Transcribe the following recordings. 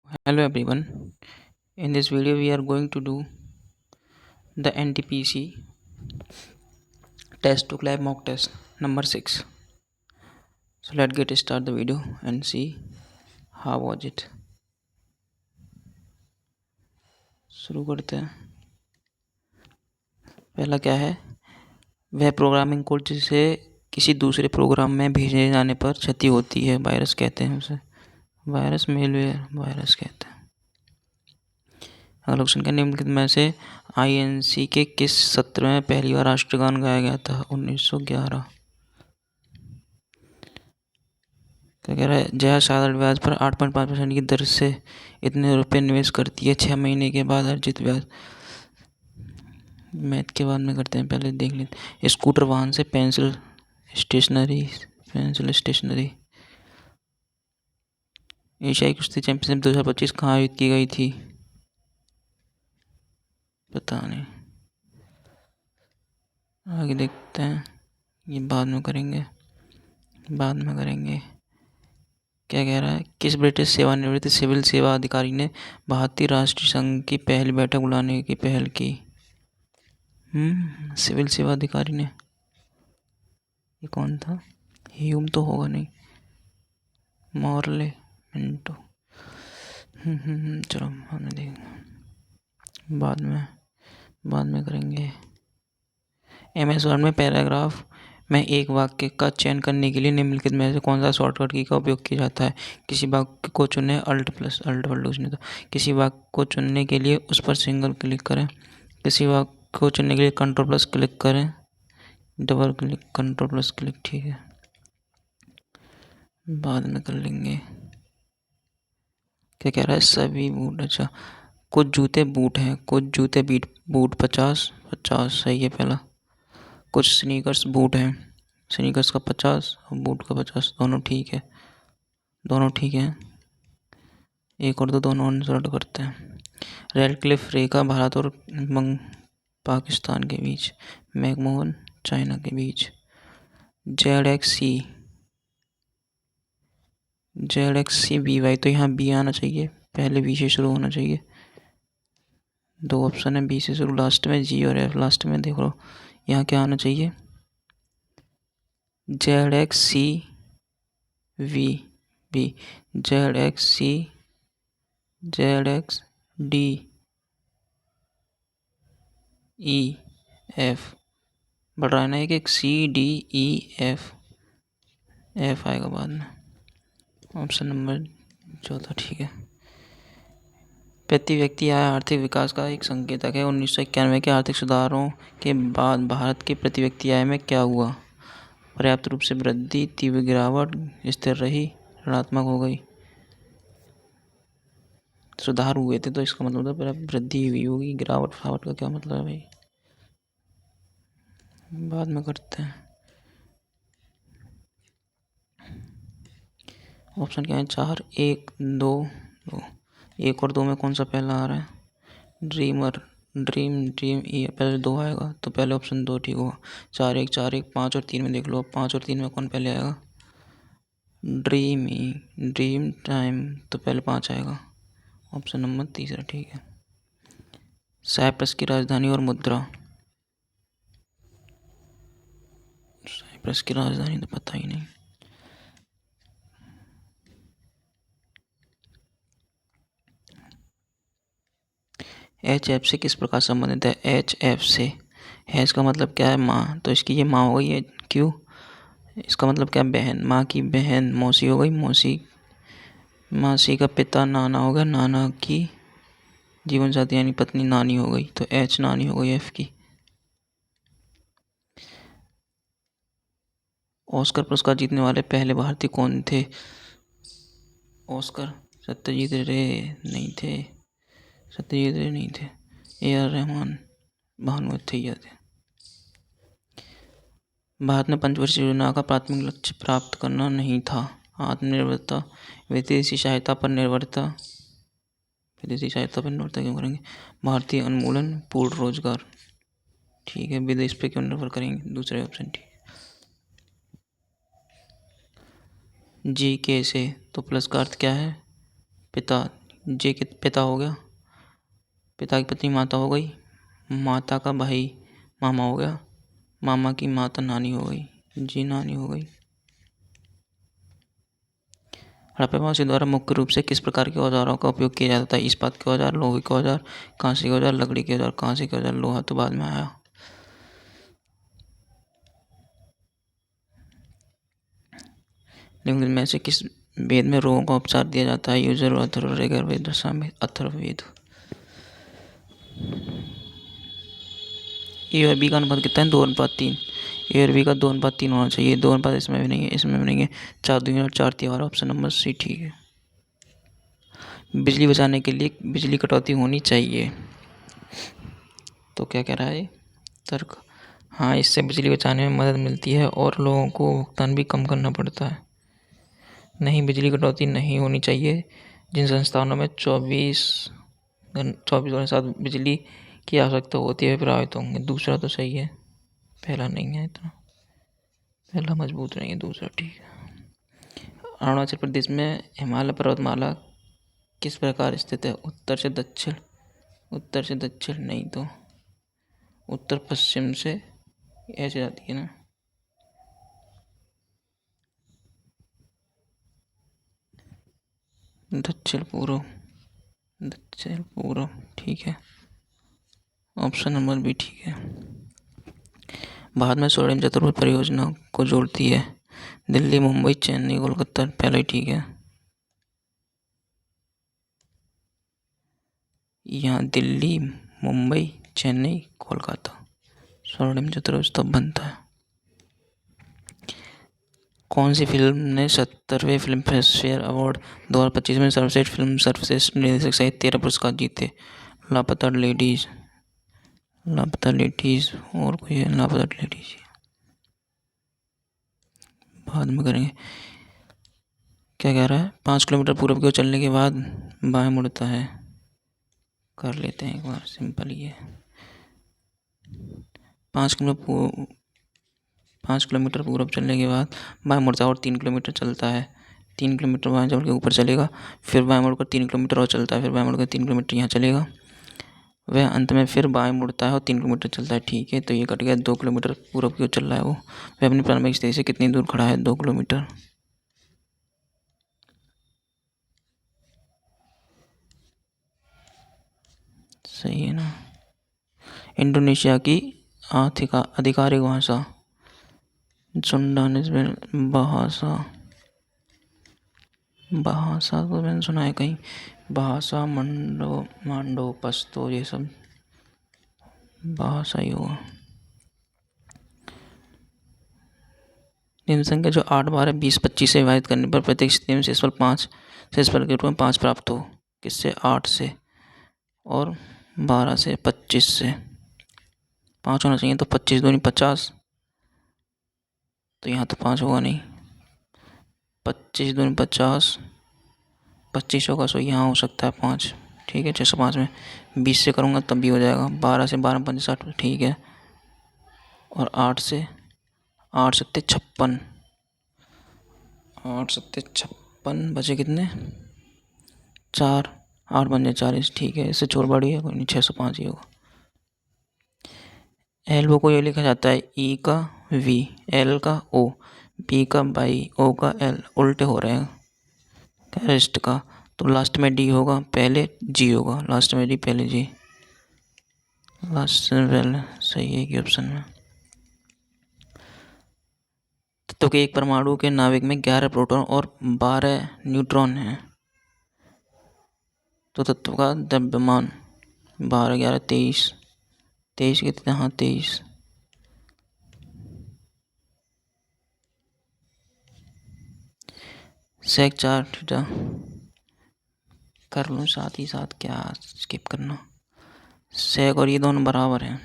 Hello everyone. In this video we are going to do the NTPC test to lab mock test number 6. So let's get start the video and see how was it. शुरू करते हैं। पहला क्या है, वह programming code जिसे किसी दूसरे प्रोग्राम में भेजे जाने पर क्षति होती है, वायरस कहते हैं उसे। वायरस मेलवेयर वायरस कहते हैं। अगला क्वेश्चन क्या, निम्नलिखित में से INC के किस सत्र में पहली बार राष्ट्रगान गाया गया था? 1911। क्या कह रहा है, जया साधारण ब्याज पर 8.5% की दर से इतने रुपए निवेश करती है 6 महीने के बाद अर्जित ब्याज। मैथ के बाद में करते हैं, पहले देख लेते हैं। स्कूटर वाहन से पेंसिल स्टेशनरी एशियाई कुश्ती चैंपियनशिप 2025 कहाँ आयोजित की गई थी? पता नहीं, आगे देखते हैं, ये बाद में करेंगे। क्या कह रहा है, किस ब्रिटिश सेवानिवृत्त सिविल सेवा अधिकारी ने भारतीय राष्ट्रीय संघ की पहली बैठक बुलाने की पहल की? सिविल सेवा अधिकारी ने, ये कौन था? ह्यूम तो होगा नहीं, मॉर्ले मिंटो। चलो हमने देखेंगे, बाद में करेंगे। MS वर्ड में पैराग्राफ में एक वाक्य का चयन करने के लिए निम्नलिखित में से कौन सा शॉर्टकट की का उपयोग किया जाता है? किसी वाक्य को चुनें, अल्ट चुने, तो किसी वाक्य को चुनने के लिए उस पर सिंगल क्लिक करें। किसी वाक्य को चुनने के लिए कंट्रोल+ क्लिक करें, डबल क्लिक, कंट्रोल+ क्लिक, ठीक है, बाद में कर लेंगे। क्या कह रहा है, सभी बूट, अच्छा, कुछ जूते बूट हैं, कुछ जूते बूट 50 सही है पहला। कुछ स्नीकर्स बूट हैं, स्नीकर्स का 50 और बूट का 50, दोनों ठीक है। एक और दोनों आंसर करते हैं। रेडक्लिफ रेखा भारत और पाकिस्तान के बीच, मैकमोहन चाइना के बीच। ZXCBY, तो यहाँ B आना चाहिए, पहले B से शुरू होना चाहिए। 2 ऑप्शन है B से शुरू, लास्ट में G और F लास्ट में। देख लो यहाँ क्या आना चाहिए, ZXCVB, ZXDEF, बढ़ रहा है ना, एक CDEF, F आएगा बाद में। ऑप्शन नंबर 14 ठीक है। प्रति व्यक्ति आय आर्थिक विकास का एक संकेतक है। 1991 के आर्थिक सुधारों के बाद भारत की प्रति व्यक्ति आय में क्या हुआ? पर्याप्त रूप से वृद्धि, तीव्र गिरावट, स्थिर रही, ऋणात्मक हो गई। सुधार हुए थे तो इसका मतलब था पर्याप्त वृद्धि हुई होगी। गिरावट का क्या मतलब है भाई, बाद में करते हैं। ऑप्शन क्या है, 4, 1, 2, 1 और 2 में कौन सा पहला आ रहा है? ड्रीम, ये पहले 2 आएगा तो पहले ऑप्शन 2 ठीक होगा। 4, 1, 5 और 3 में देख लो, 5 और 3 में कौन पहले आएगा? ड्रीम टाइम, तो पहले 5 आएगा, ऑप्शन नंबर 3 ठीक है। साइप्रस की राजधानी और मुद्रा, साइप्रस की राजधानी तो पता ही नहीं। HF से किस प्रकार संबंधित है? HF से, हैज का मतलब क्या है? माँ, तो इसकी ये माँ हो गई है। क्यों? इसका मतलब क्या? बहन, माँ की बहन मौसी हो गई, मासी का पिता नाना हो गया, नाना की जीवन साथी यानी पत्नी नानी हो गई, तो H नानी हो गई F की। ऑस्कर पुरस्कार जीतने वाले पहले भारतीय कौन थे? ऑस्कर, सत्यजीत रे नहीं थे, AR रहमान, भानुमति थे। भारत में पंचवर्षीय योजना का प्राथमिक लक्ष्य प्राप्त करना नहीं था। आत्मनिर्भरता, विदेशी सहायता पर निर्भरता क्यों करेंगे? भारतीय उन्मूलन, पूर्ण रोजगार, ठीक है, विदेश पे क्यों निर्भर करेंगे? दूसरे ऑप्शन ठीक। GK से, तो प्लस का अर्थ क्या है? पिता, जे के पिता हो गया, पिता की पत्नी माता हो गई, माता का भाई मामा हो गया, मामा की माता नानी हो गई, जी नानी हो गई। हड़प्पा वासियों द्वारा मुख्य रूप से किस प्रकार के औजारों का उपयोग किया जाता था? इस्पात के औजार, लोहे के औजार, कांसे के औजार, लकड़ी के औजार। कांसे के औजार, लोहा तो बाद में आया। निम्नलिखित में से किस वेद में रोगों का उपचार दिया जाता है? यजुर्वेद, अथर्ववेद, ऋग्वेद, सामवेद, अथर्ववेद। ए और बी का अनुपात कितना है? 2:3। ए और बी का 2:3 होना चाहिए। 2 इसमें भी नहीं है, इसमें भी नहीं है। 4 दूनी और 4 तिहार, ऑप्शन नंबर सी ठीक है। बिजली बचाने के लिए बिजली कटौती होनी चाहिए, तो क्या कह रहा है तर्क? हाँ, इससे बिजली बचाने में मदद मिलती है और लोगों को भुगतान भी कम करना पड़ता है। नहीं, बिजली कटौती नहीं होनी चाहिए। जिन संस्थानों में 24 घंटे 7 बिजली की आवश्यकता होती है वे प्रभावित होंगे। दूसरा तो सही है, पहला नहीं है इतना, पहला मजबूत नहीं है, दूसरा ठीक है। अरुणाचल प्रदेश में हिमालय पर्वतमाला किस प्रकार स्थित है? उत्तर से दक्षिण, उत्तर से दक्षिण नहीं तो उत्तर पश्चिम से ऐसे जाती है ना। दक्षिण पूर्व, दक्षिण पूर्व ठीक है, ऑप्शन नंबर बी ठीक है। भारत में स्वर्णिम चतुर्भुज परियोजना को जोड़ती है दिल्ली, मुंबई, चेन्नई, कोलकाता। पहले ही ठीक है, यहाँ दिल्ली, मुंबई, चेन्नई, कोलकाता स्वर्णिम चतुर्भुज तब बनता है। कौन सी फिल्म ने 70वें फिल्म फेयर अवार्ड 2025 में सर्वश्रेष्ठ फिल्म, सर्वश्रेष्ठ निर्देशक सहित 13 पुरस्कार जीते? लापता लेडीज, लापता लेडीज और कोई है? लापता लेडीज बाद में करेंगे। क्या कह रहा है? 5 किलोमीटर पूर्व की ओर चलने के बाद बाएं मुड़ता है। कर लेते हैं एक बार, सिंपल ही है। 5 किलोमीटर पूर्व चलने के बाद बाएं मुड़ता है और 3 किलोमीटर चलता है। 3 किलोमीटर बाएं चल के ऊपर चलेगा, फिर बाएं मुड़कर 3 किलोमीटर और चलता है, फिर बाएं मुड़कर 3 किलोमीटर यहाँ चलेगा, वह अंत में फिर बाएं मुड़ता है और 3 किलोमीटर चलता है। ठीक है, तो ये कट गया। 2 किलोमीटर पूर्व की ओर चल रहा है वो। वह अपनी प्रारंभिक स्थिति से कितनी दूर खड़ा है? 2 किलोमीटर। सही है ना। इंडोनेशिया की आधिकारिक भाषा सुंडानीज में भाषा, भाषा तो मैंने सुना है कहीं, भाषा मांडो पस्तो, ये सब भाषा ही होगा। निम्न संख्या जो 8, 12, 20, 25 से विभाजित करने पर प्रत्येक स्थिति में शेषफल 5, शेषफल के रूप में 5 प्राप्त हो। किससे? 8 से और 12 से, 25 से। 5 होना चाहिए, तो 25 दूनी 50, तो यहाँ तो 5 होगा नहीं। 25 दूनी 50, 25 होगा, सो यहाँ हो सकता है 5। ठीक है, 605 में 20 से करूँगा तब भी हो जाएगा। 12 से 12 5 60 ठीक है, और 8 से 8 सत्ते 56, 8 सत्ते 56 बचे कितने? 4, 8 बन 40 ठीक है, इससे छोड़ बड़ी है कोई नहीं, 605 ही होगा। एल्बो को ये लिखा जाता है ई का वी, एल का ओ, बी का बाई, ओ का एल, उल्टे हो रहे हैं रिस्ट का, तो लास्ट में डी होगा, पहले जी होगा, लास्ट में डी पहले जी, लास्ट में पहले। सही है कि ऑप्शन में। तत्व के एक परमाणु के नाभिक में 11 प्रोटॉन और 12 न्यूट्रॉन हैं, तो तत्व का द्रव्यमान 12, 11, 23, 23 कितने? हाँ 23। सेक 4 थीटा कर लूँ साथ ही साथ, क्या स्किप करना? सेक और ये दोनों बराबर हैं,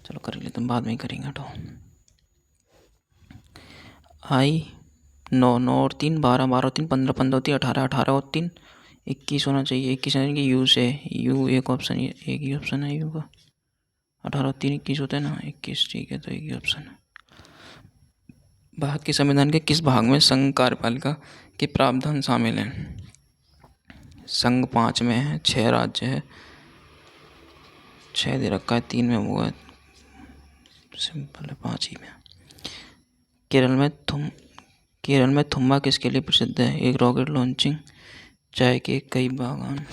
चलो कर लेते हैं, बाद में ही करेंगे। तो आई 9, 9 और 3 12, 12 और 3 15, 15 और 3 18, 18 और 3 21 होना चाहिए। 21 यानी कि यू से, यू एक ऑप्शन, एक ही ऑप्शन है यू का। 18 और 3 21 होता है ना, 21 ठीक है, तो एक ही ऑप्शन है। भारत के संविधान के किस भाग में संघ कार्यपालिका के प्रावधान शामिल हैं? संघ 5 में है, 6 राज्य है, 6 दे रखा है, 3 में वो है, सिंपल है, 5 ही में। केरल में थुम्बा किसके लिए प्रसिद्ध है? एक रॉकेट लॉन्चिंग, चाय के कई बागान।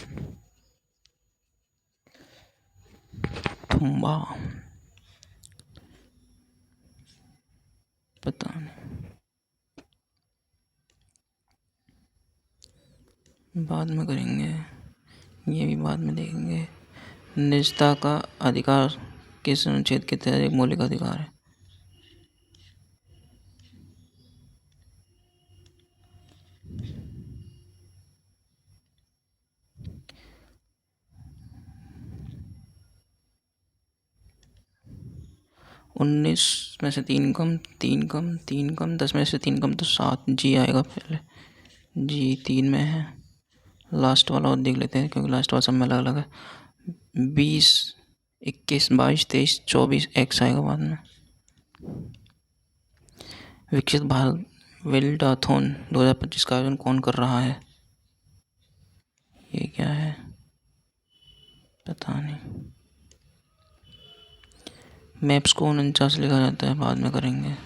थुम्बा पता नहीं, बाद में करेंगे, ये भी बाद में देखेंगे। निजता का अधिकार किस अनुच्छेद के तहत एक मौलिक अधिकार है? उन्नीस में से 3 कम, 3 कम, 3 कम, 10 में से 3 कम तो 7, जी आएगा पहले, जी 3 में है। लास्ट वाला और देख लेते हैं क्योंकि लास्ट वाला सब में अलग अलग है। 20, 21, 22, 23, 24 एक्स आएगा बाद में। विकसित भारत विल्डाथॉन 2025 का आयोजन कौन कर रहा है? ये क्या है पता नहीं। मैप्स को 49 लिखा जाता है, बाद में करेंगे।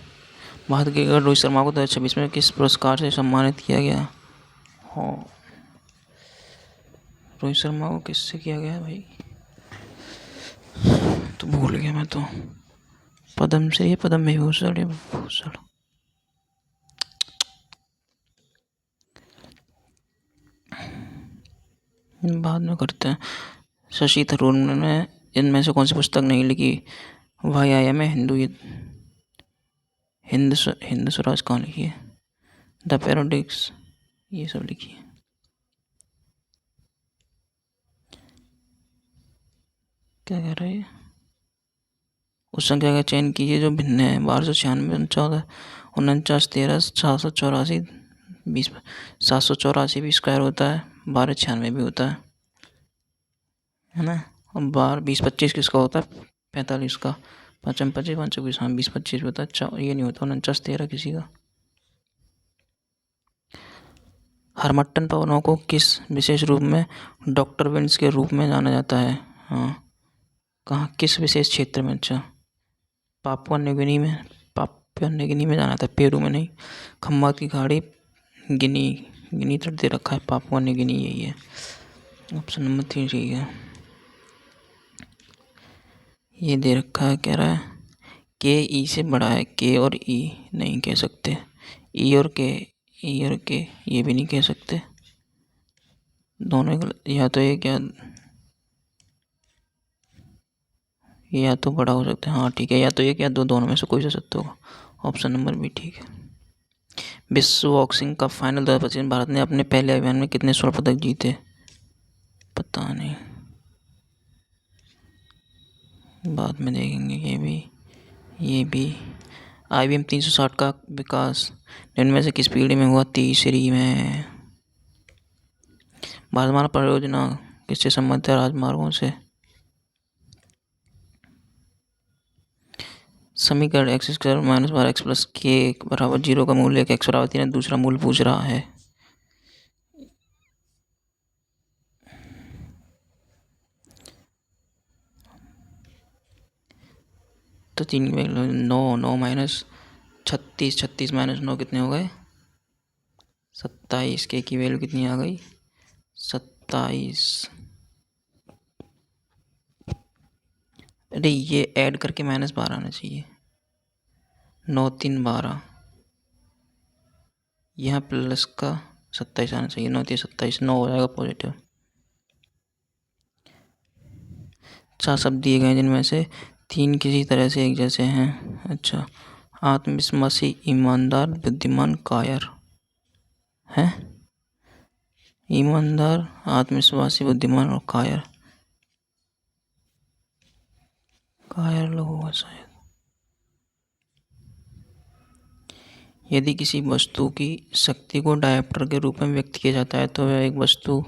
भारत के क्रिकेटर रोहित शर्मा को 2026 में किस पुरस्कार से सम्मानित किया गया? हाँ, रोहित शर्मा को किससे किया गया भाई, तो भूल गया मैं तो। पद्मश्री, पद्म विभूषण, भूषण। बाद में करते हैं। शशि थरूर ने इनमें से कौन सी पुस्तक नहीं लिखी? Why I am a Hindu युद्ध, हिंद स्वराज कहाँ लिखी है? द पैराडॉक्स, ये सब लिखी है। क्या कह रहे हैं? उस संख्या का चयन कीजिए जो भिन्न है। 1296, 14, 49, 13, 784, 20, 784 भी स्क्वायर होता है, 1296 भी होता है ना। अब 12, 20, 25 किसका होता है? 45 का, 5, 25, 5, 20, हाँ 20, 25 भी होता है, ये नहीं होता 49, 13 किसी का। हरमट्टन पवनों को किस विशेष रूप में डॉक्टर विंस के रूप में जाना जाता है? हाँ, कहाँ, किस विशेष क्षेत्र में? अच्छा, पापुआ न्यूगिनी में जाना था, पेरू में नहीं। खंबात की खाड़ी, गिनी तट दे रखा है, पापुआ न्यूगिनी यही है। ऑप्शन नंबर 3 ठीक है। ये दे रखा है, कह रहा है के ई से बड़ा है, के और ई नहीं कह सकते, ई और के ये भी नहीं कह सकते, दोनों गलत। या तो ये क्या, या तो बड़ा हो सकता है, हाँ ठीक है, या तो एक या दो, दोनों में से कोई सा सत्य होगा। ऑप्शन नंबर भी ठीक है। विश्व बॉक्सिंग कप फाइनल 2025 भारत ने अपने पहले अभियान में कितने स्वर्ण पदक जीते? पता नहीं, बाद में देखेंगे। ये भी IBM 360 का विकास निम्न में से किस पीढ़ी में हुआ? तीसरी में। भारतमाला परियोजना किससे संबंधित है? राजमार्गों से। समीकरण x² - 12x + k = 0 का मूल्य x = 3 है, दूसरा मूल पूछ रहा है। तो 3 9, 9 - 36, 36 - 9 कितने हो गए? 27। के की वैल्यू कितनी आ गई? 27। अरे ये ऐड करके -12 आना चाहिए। 9, 3, 12, यहाँ प्लस का 27 आना चाहिए। 9, 3, 27, 9 हो जाएगा पॉजिटिव। 4 शब्द दिए गए जिनमें से 3 किसी तरह से एक जैसे हैं। अच्छा, आत्मविश्वासी, ईमानदार, बुद्धिमान, कायर है। ईमानदार, आत्मविश्वासी, बुद्धिमान और कायर लोग होगा शायद। यदि किसी वस्तु की शक्ति को डायोप्टर के रूप में व्यक्त किया जाता है तो वह एक वस्तु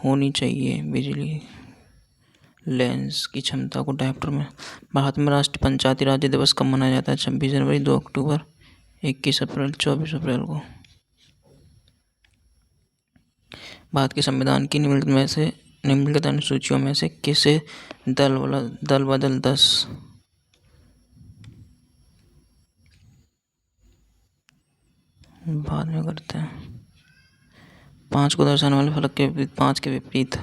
होनी चाहिए। बिजली लेंस की क्षमता को डायोप्टर में। भारत में राष्ट्रीय पंचायती राज्य दिवस कब मनाया जाता है? 26 जनवरी, 2 अक्टूबर, 21 अप्रैल, 24 अप्रैल को। भारत के संविधान की निम्नलिखित अनुसूचियों में से किसे दल बदल 10 बाद में करते हैं। 5 को दर्शाने वाले फलक के विपरीत 5 के विपरीत।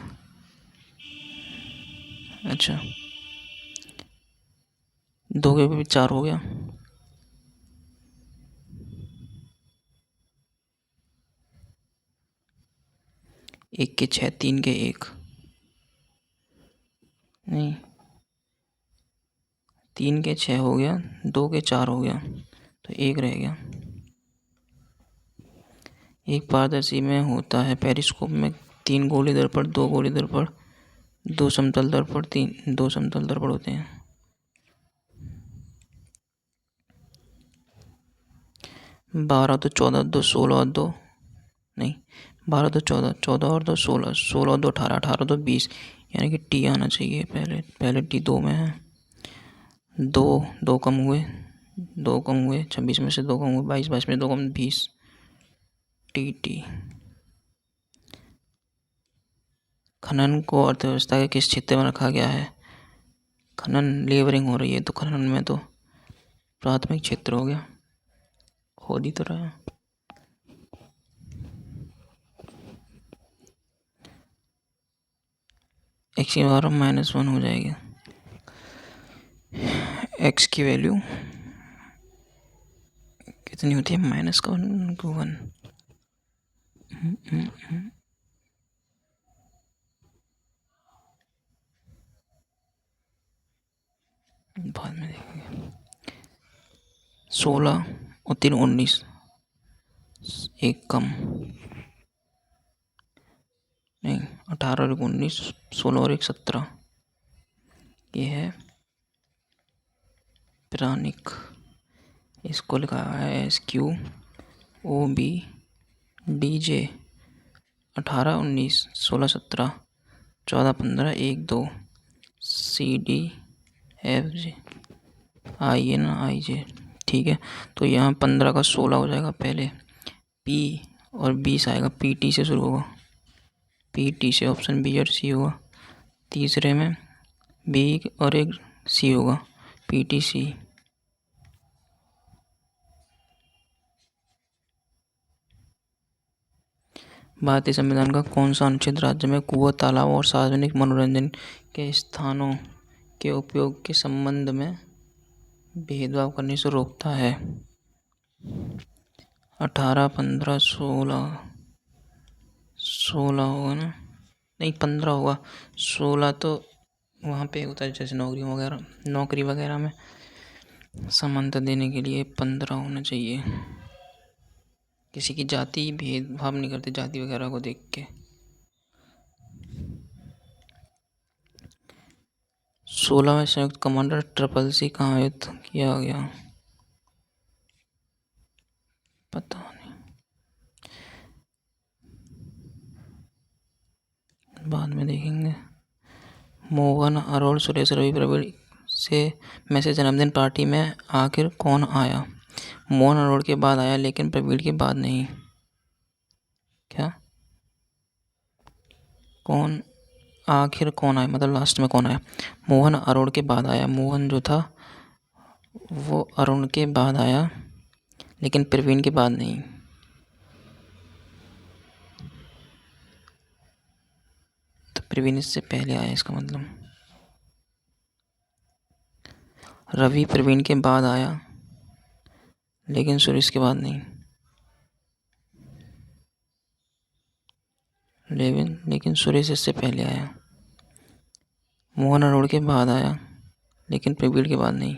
अच्छा, 2 के विपरीत 4 हो गया। एक के 6, 3 के 1 नहीं, 3 के 6 हो गया, 2 के 4 हो गया, तो 1 रह गया। एक पारदर्शी में होता है पेरिस्कोप में 3 गोली दर्पण, 2 गोली दर्पण, 2 समतल दर्पण, 2 समतल दर्पण होते हैं। 12 तो 14, 2 16 और 2 नहीं, 12 तो 14, 14 और 2 16, 16 और 2 18, 18 तो 20, यानी कि टी आना चाहिए पहले टी 2 में है। 2 कम हुए, 26 में से 2 कम हुए 22, 22 में 2 कम 20, टी। खनन को अर्थव्यवस्था के किस क्षेत्र में रखा गया है? खनन लेबरिंग हो रही है तो खनन में तो प्राथमिक क्षेत्र हो गया, खोद ही तो रहा है। एक्स की पावर -1 हो जाएगी। एक्स की वैल्यू कितनी होती है? -1। बाद में देखेंगे। 16 और 3 19, 1 कम नहीं, 18 और 19, 16 और 1 17, ये है प्राणिक। इसको लिखा है SQOBDJ। 18 19, 16 17, 14 15, 1 2, CDFG INIJ। ठीक है, तो यहाँ 15 का 16 हो जाएगा पहले, P और 20 आएगा, PT से शुरू होगा, PT से ऑप्शन B और C होगा। तीसरे में B और एक C होगा, PTC। भारतीय संविधान का कौन सा अनुच्छेद राज्य में कुआं, तालाब और सार्वजनिक मनोरंजन के स्थानों के उपयोग के संबंध में भेदभाव करने से रोकता है? 18 15 16 होगा ना, नहीं 15 होगा। 16 तो वहाँ पे होता है जैसे नौकरी वगैरह में समानता देने के लिए 15 होना चाहिए। किसी की जाति भेदभाव नहीं करते जाति वगैरह को देख के। 16वें संयुक्त कमांडर ट्रिपल-सी कहाँ आयुक्त किया गया? पता नहीं, बाद में देखेंगे। मोहन अरोड़, सुरेश रवि, प्रवीण में से जन्मदिन पार्टी में आखिर कौन आया? मोहन अरोड़ के बाद आया लेकिन प्रवीण के बाद नहीं। क्या आखिर कौन आया, मतलब लास्ट में कौन आया? मोहन अरोड़ के बाद आया। मोहन जो था वो अरुण के बाद आया लेकिन प्रवीण के बाद नहीं। तो प्रवीण इससे पहले आया, इसका मतलब। रवि प्रवीण के बाद आया लेकिन सुरेश के बाद नहीं। लेकिन सुरेश इससे पहले आया। मोहन अरोड़ के बाद आया लेकिन प्रवीण के बाद नहीं।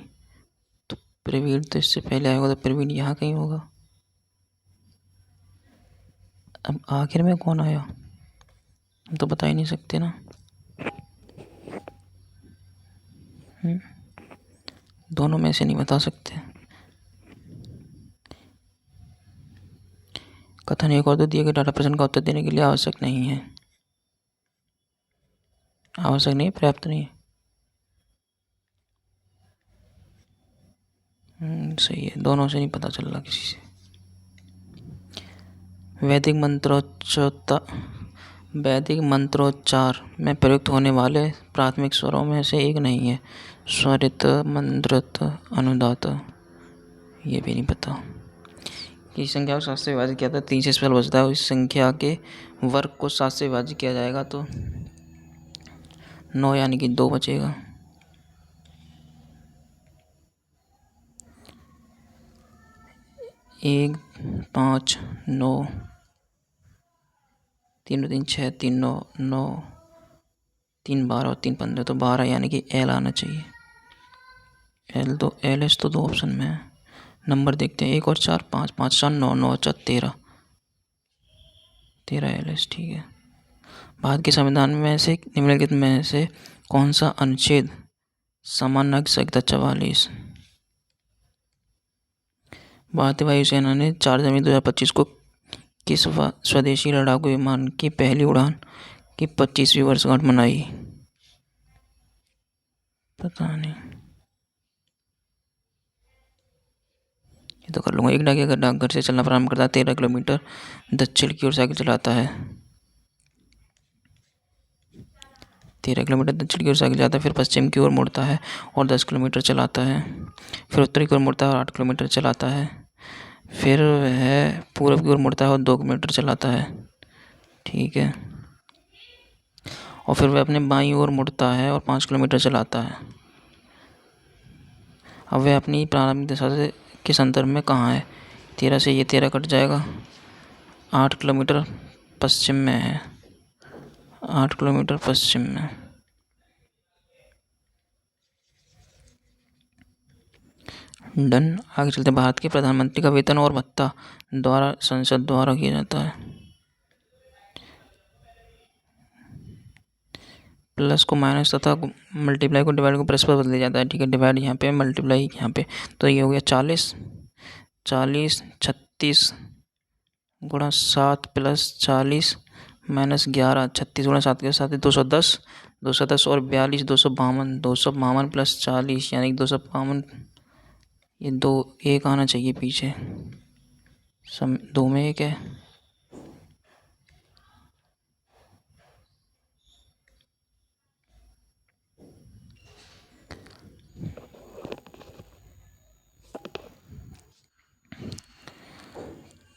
तो प्रवीण तो इससे पहले आया होगा, तो प्रवीण यहाँ कहीं होगा। अब आखिर में कौन आया हम तो बता ही नहीं सकते ना। दोनों में से नहीं बता सकते। कथन एक और तो दिए गए डाटा प्रश्न का उत्तर देने के लिए आवश्यक नहीं है, पर्याप्त नहीं है। सही है, दोनों से नहीं पता चल रहा किसी से। वैदिक वैदिक मंत्रोच्चार में प्रयुक्त होने वाले प्राथमिक स्वरों में से एक नहीं है। स्वरित, मंद्रत, अनुदात। ये भी नहीं पता। कि संख्या को 7 से विभाजित किया था, 3 से स्पेशल बचता है। इस संख्या के वर्ग को 7 से विभाजित किया जाएगा तो 9 यानी कि 2 बचेगा। एक 5 9 3 3 6 3 9 9 3 12 और 3 15 तो 12 यानी कि एल आना चाहिए। एल तो एल एस तो 2 ऑप्शन में है। नंबर देखते हैं, 1 और 4 5 5 4 9 9 4 13 13 एल एस ठीक है। भारत के संविधान में से निम्नलिखित में से कौन सा अनुच्छेद सामान्य संख्या 44? भारतीय वायुसेना ने 4 जनवरी 2025 को किस स्वदेशी लड़ाकू विमान की पहली उड़ान की 25वीं वर्षगांठ मनाई? पता नहीं, ये तो कर लूँगा। एक डाकिया अगर डाकघर से चलना प्रारंभ करता है 13 किलोमीटर दक्षिण की ओर साइकिल चलाता है। 13 किलोमीटर दक्षिण की ओर साइकिल चलाता है, फिर पश्चिम की ओर मुड़ता है और 10 किलोमीटर चलाता है। फिर उत्तर की ओर मुड़ता है और 8 किलोमीटर चलाता है। फिर वह पूर्व की ओर मुड़ता है और 2 किलोमीटर चलाता है। ठीक है। और फिर वह अपने बाईं ओर मुड़ता है और 5 किलोमीटर चलाता है। अब वह अपनी प्रारंभिक दिशा से के संदर्भ में कहाँ है? 13 से ये 13 कट जाएगा। 8 किलोमीटर पश्चिम में है। 8 किलोमीटर पश्चिम में। डन। आगे चलते। भारत के प्रधानमंत्री का वेतन और भत्ता द्वारा संसद द्वारा किया जाता है। प्लस को माइनस तथा मल्टीप्लाई को डिवाइड को परस्पर बदल दिया जाता है। ठीक है। डिवाइड यहाँ पे, मल्टीप्लाई यहाँ पे, तो ये हो गया 40 40 36 गुणा 7 प्लस 40 माइनस 11 36 गुणा 7 के साथ 210 210 और 42 252 प्लस 40 यानी 252। ये 2 1 आना चाहिए पीछे, 2 में 1 है।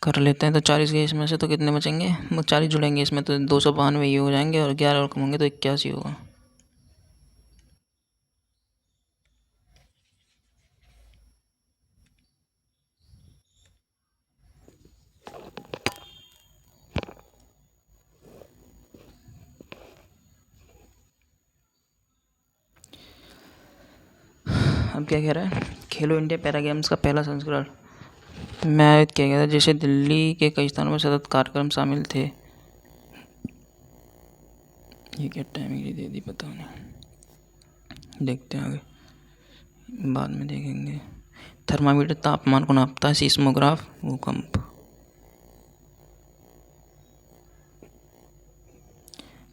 कर लेते हैं। तो 40 के इसमें से तो कितने बचेंगे? 40 जुड़ेंगे इसमें तो 292 ये हो जाएंगे और 11 और कम होंगे तो 81 होगा। अब क्या कह रहा है? खेलो इंडिया पैरा गेम्स का पहला संस्करण में आयोजित किया गया था, जैसे दिल्ली के कई स्थानों में सतत कार्यक्रम शामिल थे। ये क्या टाइमिंग दे दी पता नहीं, देखते हैं आगे, बाद में देखेंगे। थर्मामीटर तापमान को नापता है। सीस्मोग्राफ भूकंप।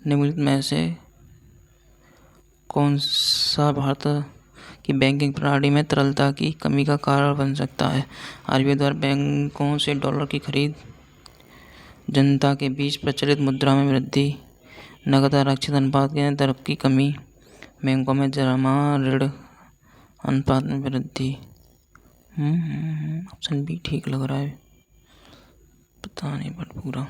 निम्नलिखित में से कौन सा भारत की बैंकिंग प्रणाली में तरलता की कमी का कारण बन सकता है? आरबीआई द्वारा बैंकों से डॉलर की खरीद, जनता के बीच प्रचलित मुद्रा में वृद्धि, नकद आरक्षित अनुपात के दर की कमी, बैंकों में जमा ऋण अनुपात में वृद्धि। ऑप्शन बी ठीक लग रहा है, पता नहीं बट पूरा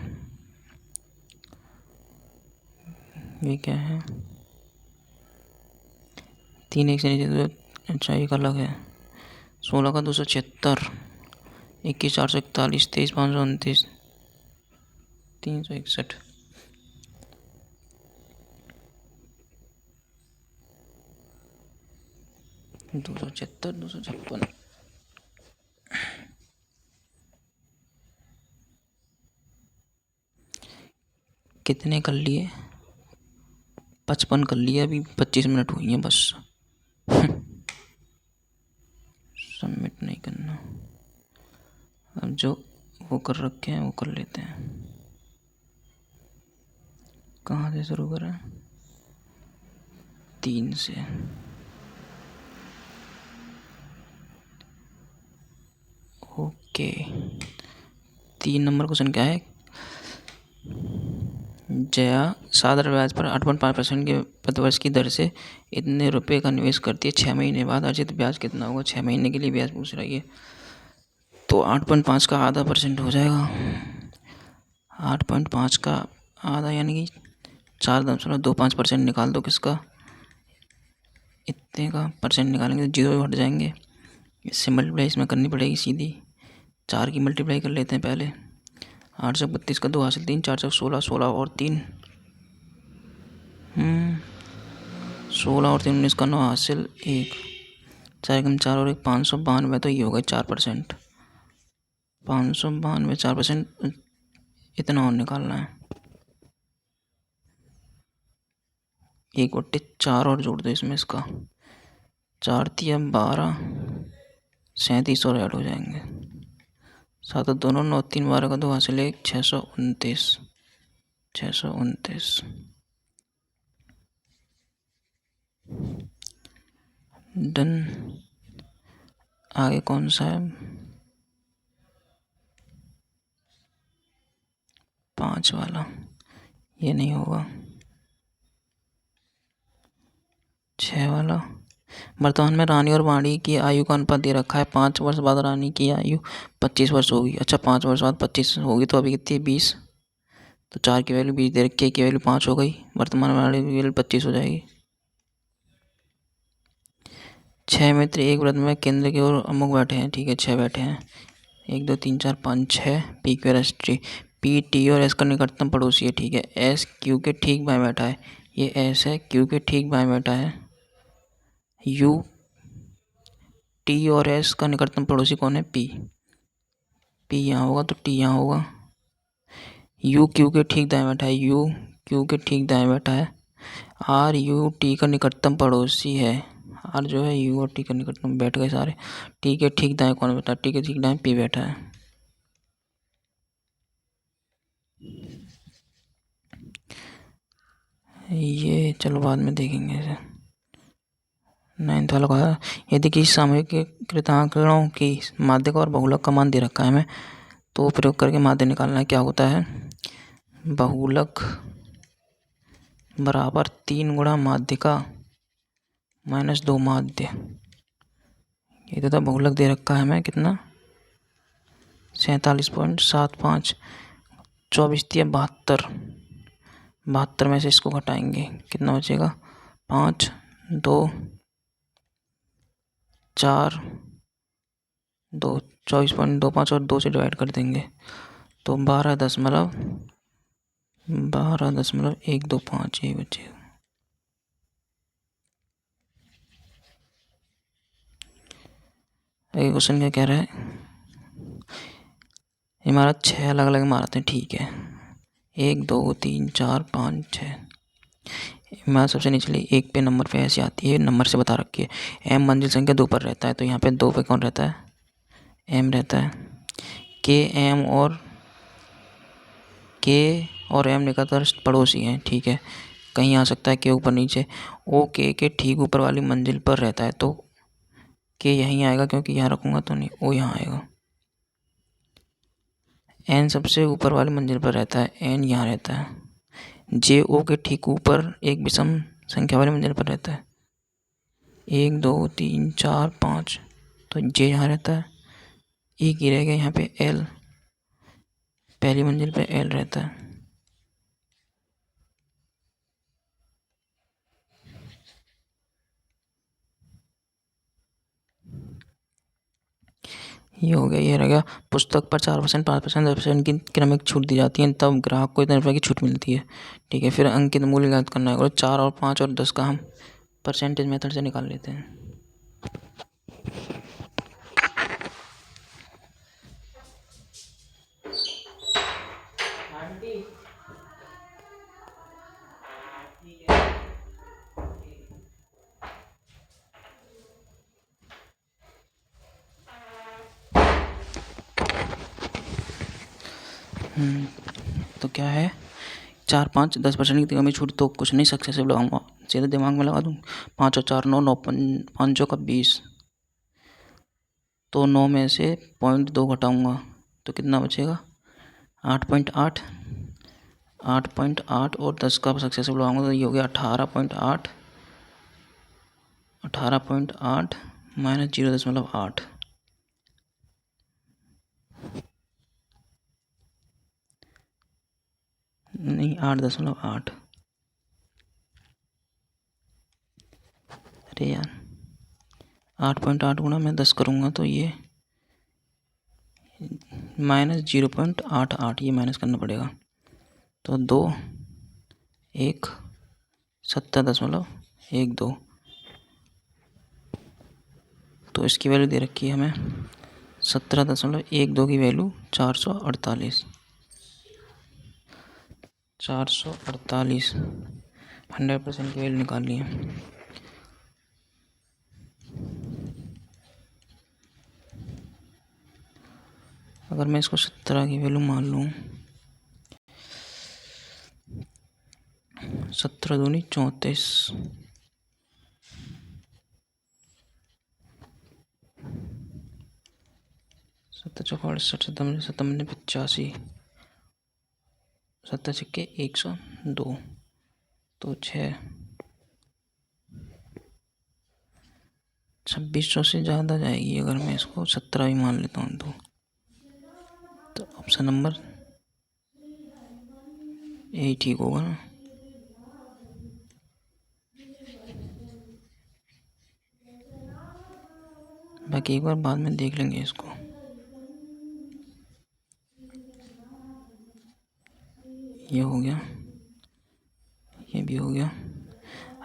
ये क्या है? 3 एक से नीचे, अच्छा एक अलग है। 16 का 276, 21 441, 23 529, 361। 276 256। कितने कर लिए? 55 कर लिए। अभी 25 मिनट हुई हैं बस। सबमिट नहीं करना। अब जो वो कर रखे हैं वो कर लेते हैं। कहाँ से शुरू करें? 3 से। ओके। 3 नंबर क्वेश्चन क्या है? जया साधारण ब्याज पर 8.5% के प्रतिवर्ष की दर से इतने रुपए का निवेश करती है। 6 महीने बाद अर्जित ब्याज कितना होगा? 6 महीने के लिए ब्याज पूछ रही है, तो 8.5 का आधा % हो जाएगा। 8.5 का आधा यानी कि 4.25% निकाल दो। किसका? इतने का परसेंट निकालेंगे तो जीरो हट जाएंगे। इससे मल्टीप्लाई इसमें करनी पड़ेगी सीधी। 4 की मल्टीप्लाई कर लेते हैं पहले। 832 का 2 हासिल 3, 4 16, 16 और 3 16 और 3 19 का 9 हासिल 1, 4 कम 4 और 1 592। तो ये होगा 4%। 592 4%, इतना और निकालना है। 1/4 और जोड़ दो इसमें इसका। 4 तिया 12, 37 और ऐड हो जाएंगे। 7 दोनों 9 3 12 का 2 हासिल 1, 629। 629 डन। आगे कौन सा है? 5 वाला। ये नहीं होगा। 6 वाला। वर्तमान में रानी और वाणी की आयु का अनुपात दे रखा है। 5 वर्ष बाद रानी की आयु 25 वर्ष होगी। अच्छा, 5 वर्ष बाद 25 होगी तो अभी कितनी है? 20। तो 4 की वैल्यू 20 दे रखी है, की वैल्यू 5 हो गई। वर्तमान में रानी की वैल्यू 25 हो जाएगी। 6 मित्र एक व्रत में केंद्र की ओर अमुक बैठे हैं। ठीक है, 6 बैठे हैं। 1 2 3 4 5 6। P Q R S T. P T और एस का निकटतम पड़ोसी है। ठीक है, एस क्यू के ठीक बाएं बैठा है। ये एस है, क्यू के ठीक बाएं बैठा है। यू टी और एस का निकटतम पड़ोसी कौन है? पी। पी यहाँ होगा तो टी यहाँ होगा। यू क्यू के ठीक दाएं बैठा है। यू क्यू के ठीक दाएं बैठा है। आर यू टी का निकटतम पड़ोसी है। आर जो है यू और टी का निकटतम बैठ गए सारे। टी के ठीक दाएं कौन बैठा है? टी के ठीक दाएं पी बैठा है। ये चलो बाद में देखेंगे इसे। 9th वाला कहा, यदि किसी सामूहिक कृतांकड़ों की माध्यक और बहुलक का मान दे रखा है हमें, तो प्रयोग करके माध्य निकालना है। क्या होता है? बहुलक बराबर 3 गुणा माध्यिका माइनस 2 माध्य। ये तो था बहुलक दे रखा है हमें कितना? 47.75। 24 तिया 72। 72 में से इसको घटाएंगे, कितना बचेगा? 5 2 4 2। 24.25 और 2 से डिवाइड कर देंगे तो 12.125 यही बचेगा। अगले क्वेश्चन क्या कह रहा है? इमारत 6 अलग अलग इमारत है। ठीक है, 1 2 3 4 5 6। इमारत सबसे निचली 1 पे नंबर पे ऐसी आती है, नंबर से बता रखी है। एम मंजिल संख्या 2 पर रहता है, तो यहाँ पे 2 पे कौन रहता है? एम रहता है। के और एम निकटतम पड़ोसी हैं। ठीक है, कहीं आ सकता है के ऊपर नीचे। ओ के ठीक ऊपर वाली मंजिल पर रहता है, तो के यहीं आएगा क्योंकि यहाँ रखूँगा तो नहीं, ओ यहाँ आएगा। एन सबसे ऊपर वाली मंजिल पर रहता है, एन यहाँ रहता है। जे ओ के ठीक ऊपर एक विषम संख्या वाली मंजिल पर रहता है। 1 2 3 4 5, तो जे यहाँ रहता है। एक ही रह गया यहाँ पे एल, पहली मंजिल पे एल रहता है। ये हो गया, ये रह गया। पुस्तक पर 4%, 5%, 10% की क्रमिक छूट दी जाती है, तब ग्राहक को इतने रुपये की छूट मिलती है। ठीक है, फिर अंकित मूल्य ज्ञात करना है। और 4 और 5 और 10 का हम परसेंटेज मेथड से निकाल लेते हैं। तो क्या है? 4 5 10% की कमी छूट तो कुछ नहीं, सक्सेसिव लगाऊंगा, सीधे दिमाग में लगा दूँ। 5 और 4 9, 9 5 का 20, तो 9 में से 0.2 घटाऊंगा तो कितना बचेगा? 8.8। 8.8 और 10 का सक्सेसिव लगाऊंगा तो ये हो गया 18.8 माइनस 0.8 नहीं 8.8। अरे यार 8.8 गुणा मैं 10 करूँगा तो ये माइनस 0.88 ये माइनस करना पड़ेगा। तो 2 1 70.12 तो इसकी वैल्यू दे रखी है हमें 17.12 की वैल्यू 448 100% की वैल्यू निकालनी है। अगर मैं इसको 17 की वैल्यू मान लूँ 17 दूनी 34 7 चौका 68 7 85 7 छक्के 102 तो 2600 से ज़्यादा जाएगी अगर मैं इसको 17 भी मान लेता हूँ तो ऑप्शन नंबर यही ठीक होगा ना। बाकी एक बार बाद में देख लेंगे इसको। ये हो गया, ये भी हो गया।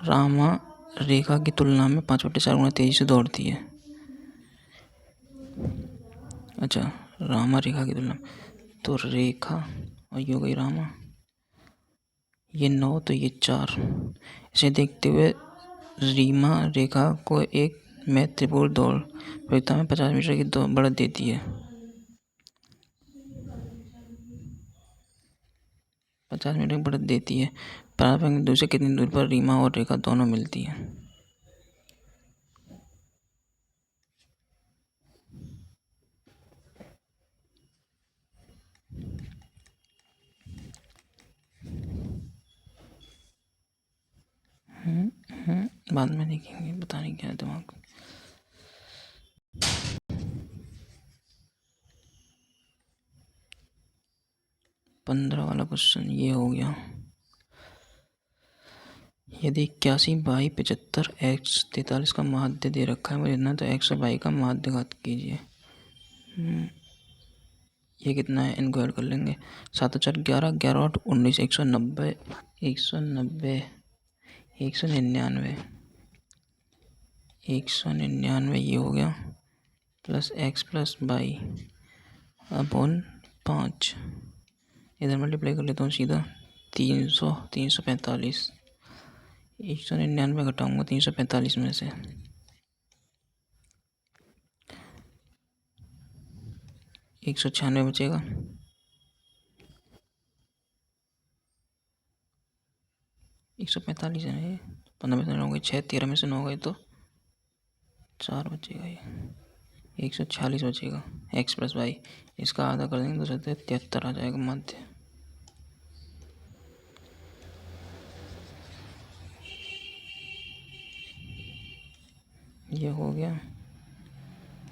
रामा रेखा की तुलना में 5/4 गुना तेजी से दौड़ती है। अच्छा, रामा रेखा की तुलना तो रेखा और ये हो गई रामा, ये 9 तो ये 4। इसे देखते हुए रीमा रेखा को एक महत्वपूर्ण दौड़ प्रतियोगिता में 50 मीटर की बढ़त देती है। 50 मीटर की बढ़त देती है। प्रारंभिक बिंदु से कितनी दूर पर रीमा और रेखा दोनों मिलती हैं। बाद में देखेंगे, पता नहीं क्या दिमाग। पंद्रह वाला क्वेश्चन ये हो गया। यदि 81 बाई 75 x 43 का माध्य दे रखा है मुझे इतना, तो x और y का माध्य घात कीजिए। ये कितना है, इनको ऐड कर लेंगे। 7 4 11 11 8 19 190 190 199 199 ये हो गया plus x plus Y upon 5। इधर मल्टीप्लाई कर लेता हूँ सीधा। 345 199 घटाऊँगा 345 में से 196 बचेगा। 145 है ये, 15 में से 9 गए 6, 13 में से 9 गए तो 4 बचेगा। ये 146 बचेगा। x प्लस वाई इसका आधा कर देंगे तो 73 आ जाएगा माध्य। ये हो गया।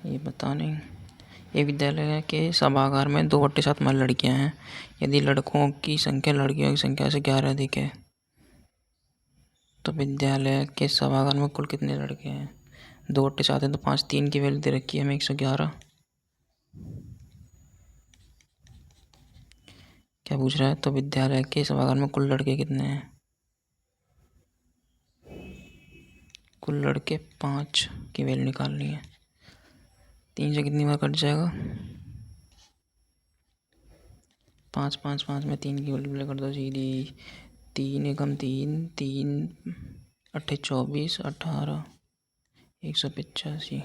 ये बता नहीं। ये विद्यालय के सभागार में 2/7 महिला लड़कियां हैं। यदि लड़कों की संख्या लड़कियों की संख्या से 11 अधिक है तो विद्यालय के सभागार में कुल कितने लड़के हैं। 2/7 है तो 5 3 की वैल्यू दे रखी है हमें 111। क्या पूछ रहा है, तो विद्यालय के सभागार में कुल लड़के कितने हैं। कुल लड़के 5 की वैल्यू निकालनी है। 3 से कितनी बार कट जाएगा, 5 5 5 में 3 की वैल्यू कर दो सीधी। 3 एकम 3 3 8 24 18 185।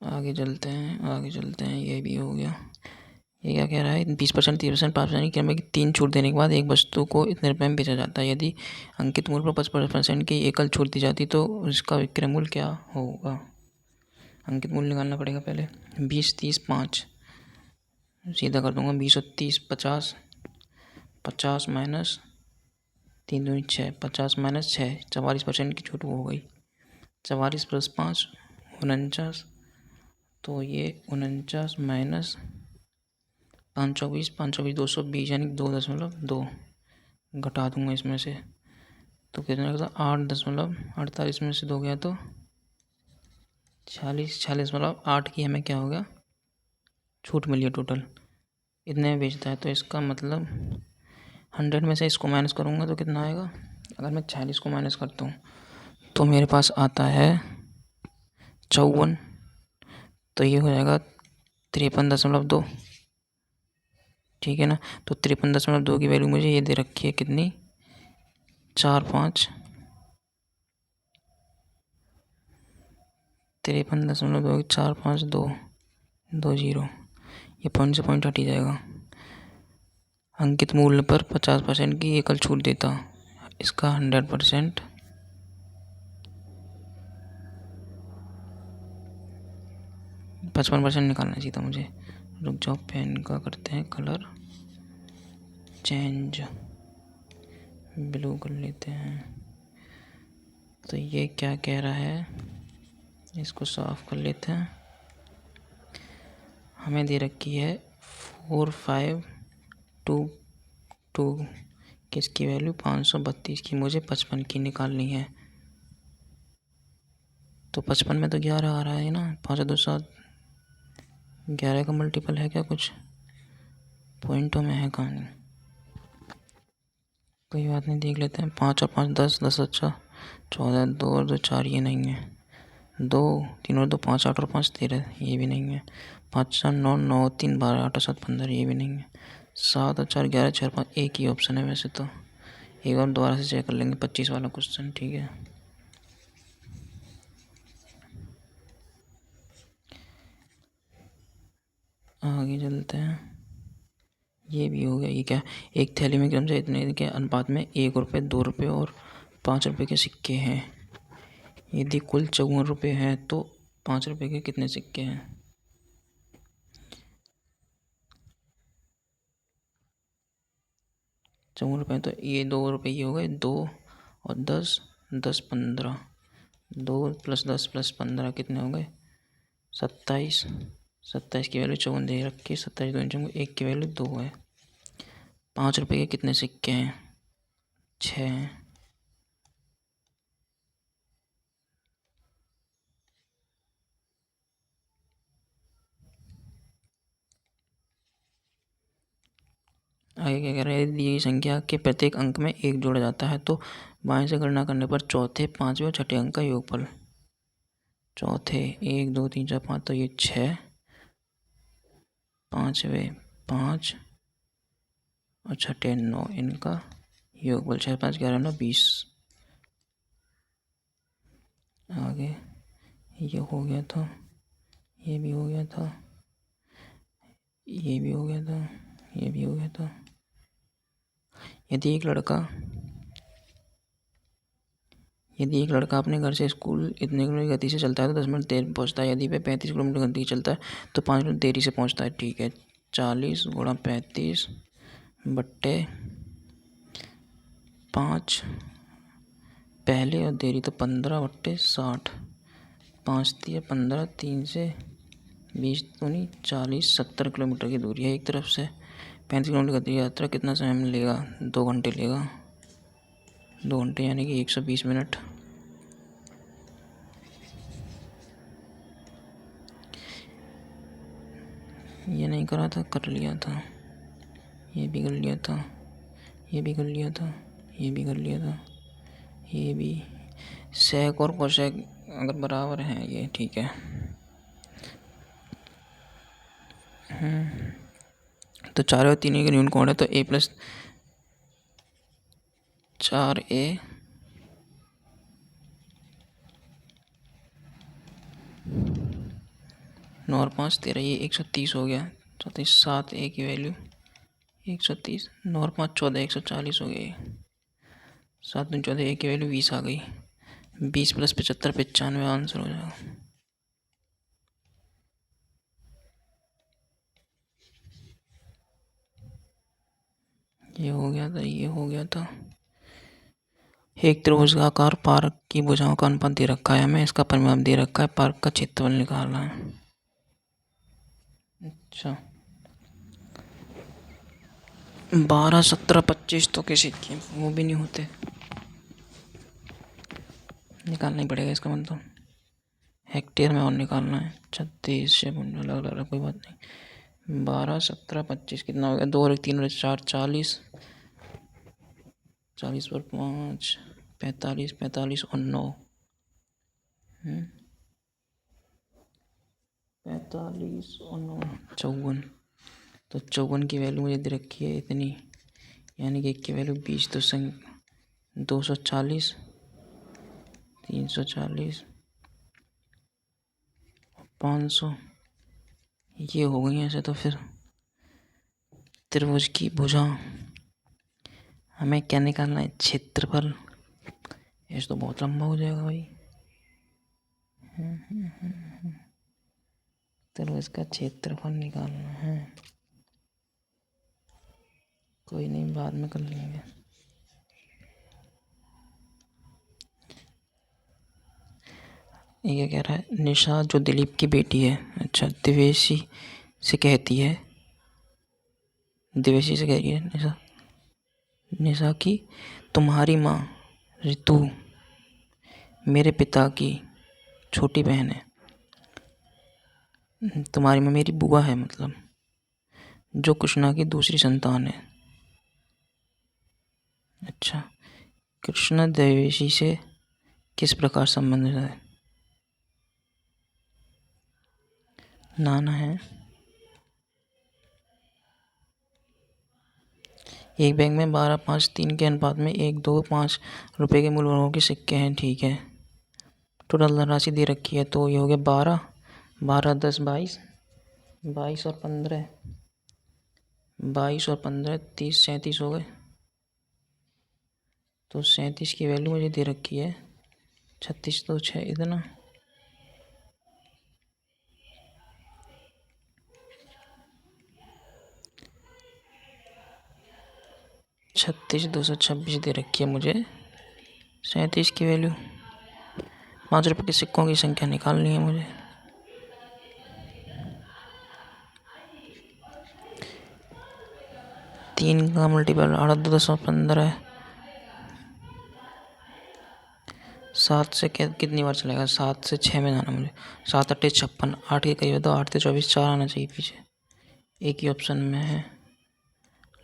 आगे चलते हैं। ये भी हो गया। ये क्या कह रहा है, 20% 30% 5% की कीमत की 3 छूट देने के बाद एक वस्तु को इतने रुपये में बेचा जाता है। यदि अंकित मूल्य पर 55% की एकल छूट दी जाती तो उसका विक्रय मूल्य क्या होगा। अंकित मूल्य निकालना पड़ेगा पहले। 20 30 5 सीधा कर दूंगा 20 और 30 50, 50 माइनस 3 दूनी 6, 50 माइनस 6, 44% की छूट हो गई। 44 प्लस 5 49, तो ये 49 माइनस 520, 520 220 यानी 2.2 घटा दूंगा इसमें से, तो कितना लगता 8.48 में से 2 गया तो 46.8 की हमें क्या हो गया छूट मिली है टोटल, इतने में बेचता है। तो इसका मतलब 100 में से इसको माइनस करूँगा तो कितना आएगा, अगर मैं 46 को माइनस करता हूँ तो मेरे पास आता है 54, तो ये हो जाएगा 53.2, ठीक है ना। तो 53.2 की वैल्यू मुझे ये दे रखी है कितनी 45, 53.2 45220, ये पॉइंट से पॉइंट हट ही जाएगा। अंकित मूल्य पर 50% की एकल छूट देता, इसका 100% 55% निकालना चाहिए था मुझे। रुक जाओ, पेन का करते हैं कलर चेंज, ब्लू कर लेते हैं। तो ये क्या कह रहा है, इसको साफ कर लेते हैं। हमें दे रखी है 4522 किसकी वैल्यू 532 की, मुझे 55 की निकालनी है। तो 55 में तो 11 आ रहा है ना, 5 2 7, 11 का मल्टीपल है क्या कुछ, पॉइंटों में है कहानी, कोई बात नहीं, देख लेते हैं। 5 और 5 10, 10 अच्छा 14, 2 और 2 4, ये नहीं है। 2 3 और 2 5, 8 और 5 13, ये भी नहीं है। 5 4 9, 9 3 12, 8 और 7 15, ये भी नहीं है। 7 और 4 11, 4 5, एक ही ऑप्शन है वैसे तो, एक बार दोबारा से चेक कर लेंगे 25 वाला क्वेश्चन, ठीक है। आगे चलते हैं। ये भी हो गया, ये क्या, एक थैली में क्रम से इतने के अनुपात में 1 रुपये 2 रुपये और 5 रुपये के सिक्के हैं। यदि कुल 54 रुपये हैं तो 5 रुपये के कितने सिक्के हैं। 54 रुपये, तो ये 2 रुपये ये हो गए 2 और 10, 10 15, 2 + 10 + 15 कितने हो गए 27, 27 की वैल्यू 54 दे रखी है, 27 2 चौवन, 1 की वैल्यू 2 है। 5 रुपये के कितने सिक्के हैं 6 हैं। आगे क्या कह रहा है, यदि दी गई संख्या के प्रत्येक अंक में 1 जोड़ा जाता है तो बाएं से गणना करने पर चौथे, पांचवें और छठे अंक का योगफल। चौथे 1 2 3 4 5, तो ये 6, पांचवें 5 और छठे 9, इनका योगफल 6 5 11 9 20। आगे ये हो गया था, ये भी हो गया था, ये भी हो गया था, ये भी हो गया था। यदि एक लड़का अपने घर से स्कूल इतने किलोमीटर गति से चलता है तो 10 मिनट देर पहुंचता है। यदि वह 35 किलोमीटर गति से चलता है तो 5 मिनट देरी से पहुंचता है, ठीक है। 40 × 35 बट्टे 5 पहले और देरी तो 15 बट्टे 60, 5 3 15, 3 से 20 दूनी 40, 70 किलोमीटर की दूरी है एक तरफ से। 35 किलोमीटर गति यात्रा कितना समय लेगा, 2 घंटे लेगा, 2 घंटे यानी कि 120 मिनट। ये नहीं करा था, कर लिया था, ये भी कर लिया था, ये भी कर लिया था, ये भी कर लिया था, ये भी। सेक और कोसेक अगर बराबर हैं ये, ठीक है। तो 4 और 3 का न्यून कौन है, तो a + 4a 9 और 5 13, ये 130 हो गया। 34 7 a की वैल्यू 130, 9 और 5 14, 140 हो गई। 7 2 14, a की वैल्यू 20 आ गई। 20 + 75 95 आंसर हो जाएगा। ये हो गया था, ये हो गया था। एक त्रिभुज का आकार पार्क की भुजाओं का अनुपात दे रखा है, हमें इसका परिमाप दे रखा है, पार्क का क्षेत्रफल निकालना है। अच्छा, 12, 17, 25 तो किसी के वो भी नहीं होते, निकालना ही पड़ेगा इसका मतलब। हेक्टेयर में और निकालना है। 36 से अलग अलग, कोई बात नहीं। 12, 17, 25 कितना हो गया? 2 और 3 और 4, 40। 40 पर 5, 45, 45 और 9, 45 और 9, 54। तो 54 की वैल्यू मुझे दे रखी है इतनी, यानी कि 1 की वैल्यू 20, तो 240, 340, 500 ये हो गई ऐसे। तो फिर त्रिभुज की भुजा हमें क्या निकालना है? क्षेत्रफल। ये तो बहुत लंबा हो जाएगा भाई। त्रिभुज का क्षेत्रफल निकालना है। कोई नहीं, बाद में कर लेंगे। ये कह रहा है निशा जो दिलीप की बेटी है, अच्छा, दिवेशी से कहती है, दिवेशी से कह रही है निशा, निशा की तुम्हारी माँ ऋतु मेरे पिता की छोटी बहन है। तुम्हारी माँ मेरी बुआ है, मतलब जो कृष्णा की दूसरी संतान है। अच्छा, कृष्णा देवेशी से किस प्रकार संबंधित है? नाना है। एक बैंक में 12, 5, 3 के अनुपात में 1, 2, 5 रुपए के मूल वर्गों के सिक्के हैं, ठीक है। टोटल धनराशि दे रखी है, तो ये हो गया 12, 12, 10, 22, 22 और 15, 22 और 15, 30, 37 हो गए। तो 37 की वैल्यू मुझे दे रखी है, 36 तो 6 इतना, छत्तीस 226 दे रखी है मुझे 37 की वैल्यू। 5 रुपये के सिक्कों की संख्या निकालनी है मुझे। 3 का मल्टीपल 8, 2, 10 और 15 है। 7 से कितनी बार चलेगा? 7 से 6 में जाना मुझे। 7, 8, 56, 8 के करीब है, तो 8 से 24, 4 आना चाहिए पीछे। एक ही ऑप्शन में है,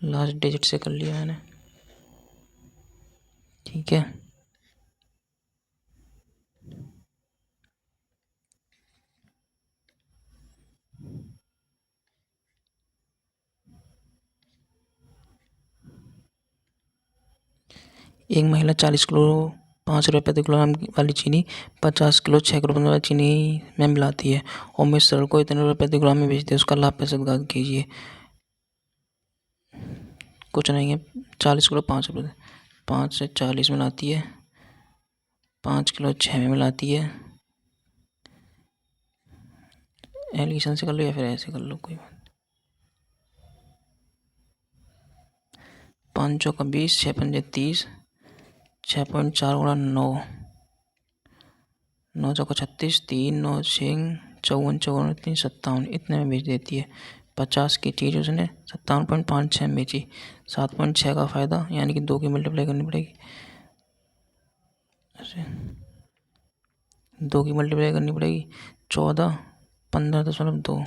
लास्ट डिजिट से कर लिया मैंने, ठीक है। एक महिला 40 किलो 5 रुपये प्रति किलोग्राम वाली चीनी 50 किलो 6 किलो वाली चीनी में मिलाती है और मिश्रण को इतने रुपये प्रति किलोग्राम में बेचती है, उसका लाभ पैसे ज्ञात कीजिए। कुछ नहीं है, 40 किलो 5 रुपये, 5 से 40 मिलाती है, 5 किलो 6 में मिलाती है। एलिगेशन से कर लो या फिर ऐसे कर लो, कोई बात। 5 चौका 20, 6 पंजे 30, 6.4 गुणा 9, 9 चौका 36, 3, 9, 6, 54, 54, 3, 57 इतने में बेच देती है। 50 की चीज़ उसने 57.56 में बेची, 7.6 का फ़ायदा, यानी कि 2 की मल्टीप्लाई करनी पड़ेगी, ऐसे 2 की मल्टीप्लाई करनी पड़ेगी। 14, 15.2,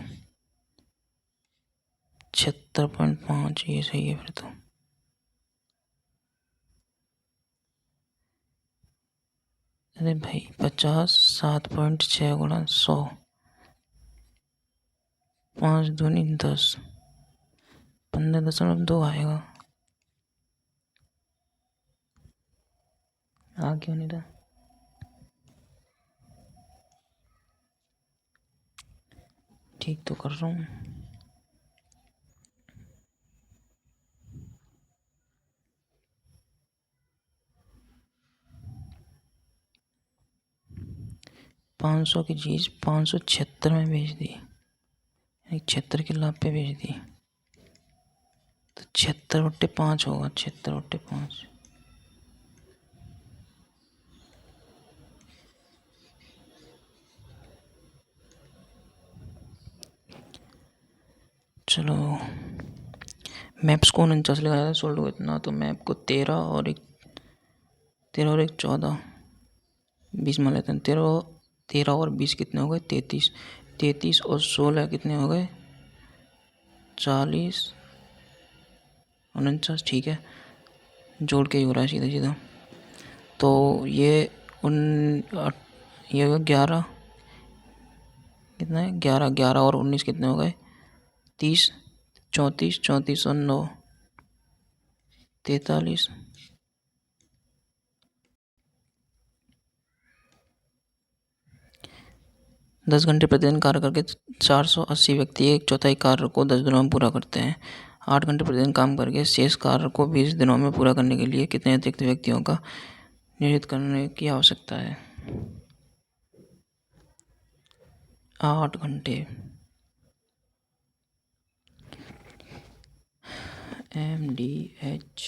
76.5, ये सही है फिर तो। अरे भाई 50, 7.6 गुणा 100, 5 दूनी 10, 15.2 आएगा। आ क्यों नहीं रहा? ठीक तो कर रहा हूँ। पाँच सौ की चीज़ 576 में बेच दी, यानी 76 के लाभ पे बेच दी, तो 76/5 होगा, 76/5। चलो मैप्स को 49 लगाया था, सोल्ड को इतना, तो मैप को 13 और 1 14 20 मान लेते हैं। 13 और 20 कितने हो गए? 33। 33 और 16 कितने हो गए? 40 49, ठीक है, जोड़ के ही हो रहा है सीधा सीधा। तो ये ये होगा 11, कितना है? 11 11 और 19 कितने हो गए? 30 34 34 और 9 43। 10 घंटे प्रतिदिन कार्य करके 480 व्यक्ति एक चौथाई कार्य को 10 दिनों में पूरा करते हैं। 8 घंटे प्रतिदिन काम करके शेष कार्य को 20 दिनों में पूरा करने के लिए कितने अतिरिक्त व्यक्तियों का नियोजित करने की आवश्यकता है? 8 घंटे। MDH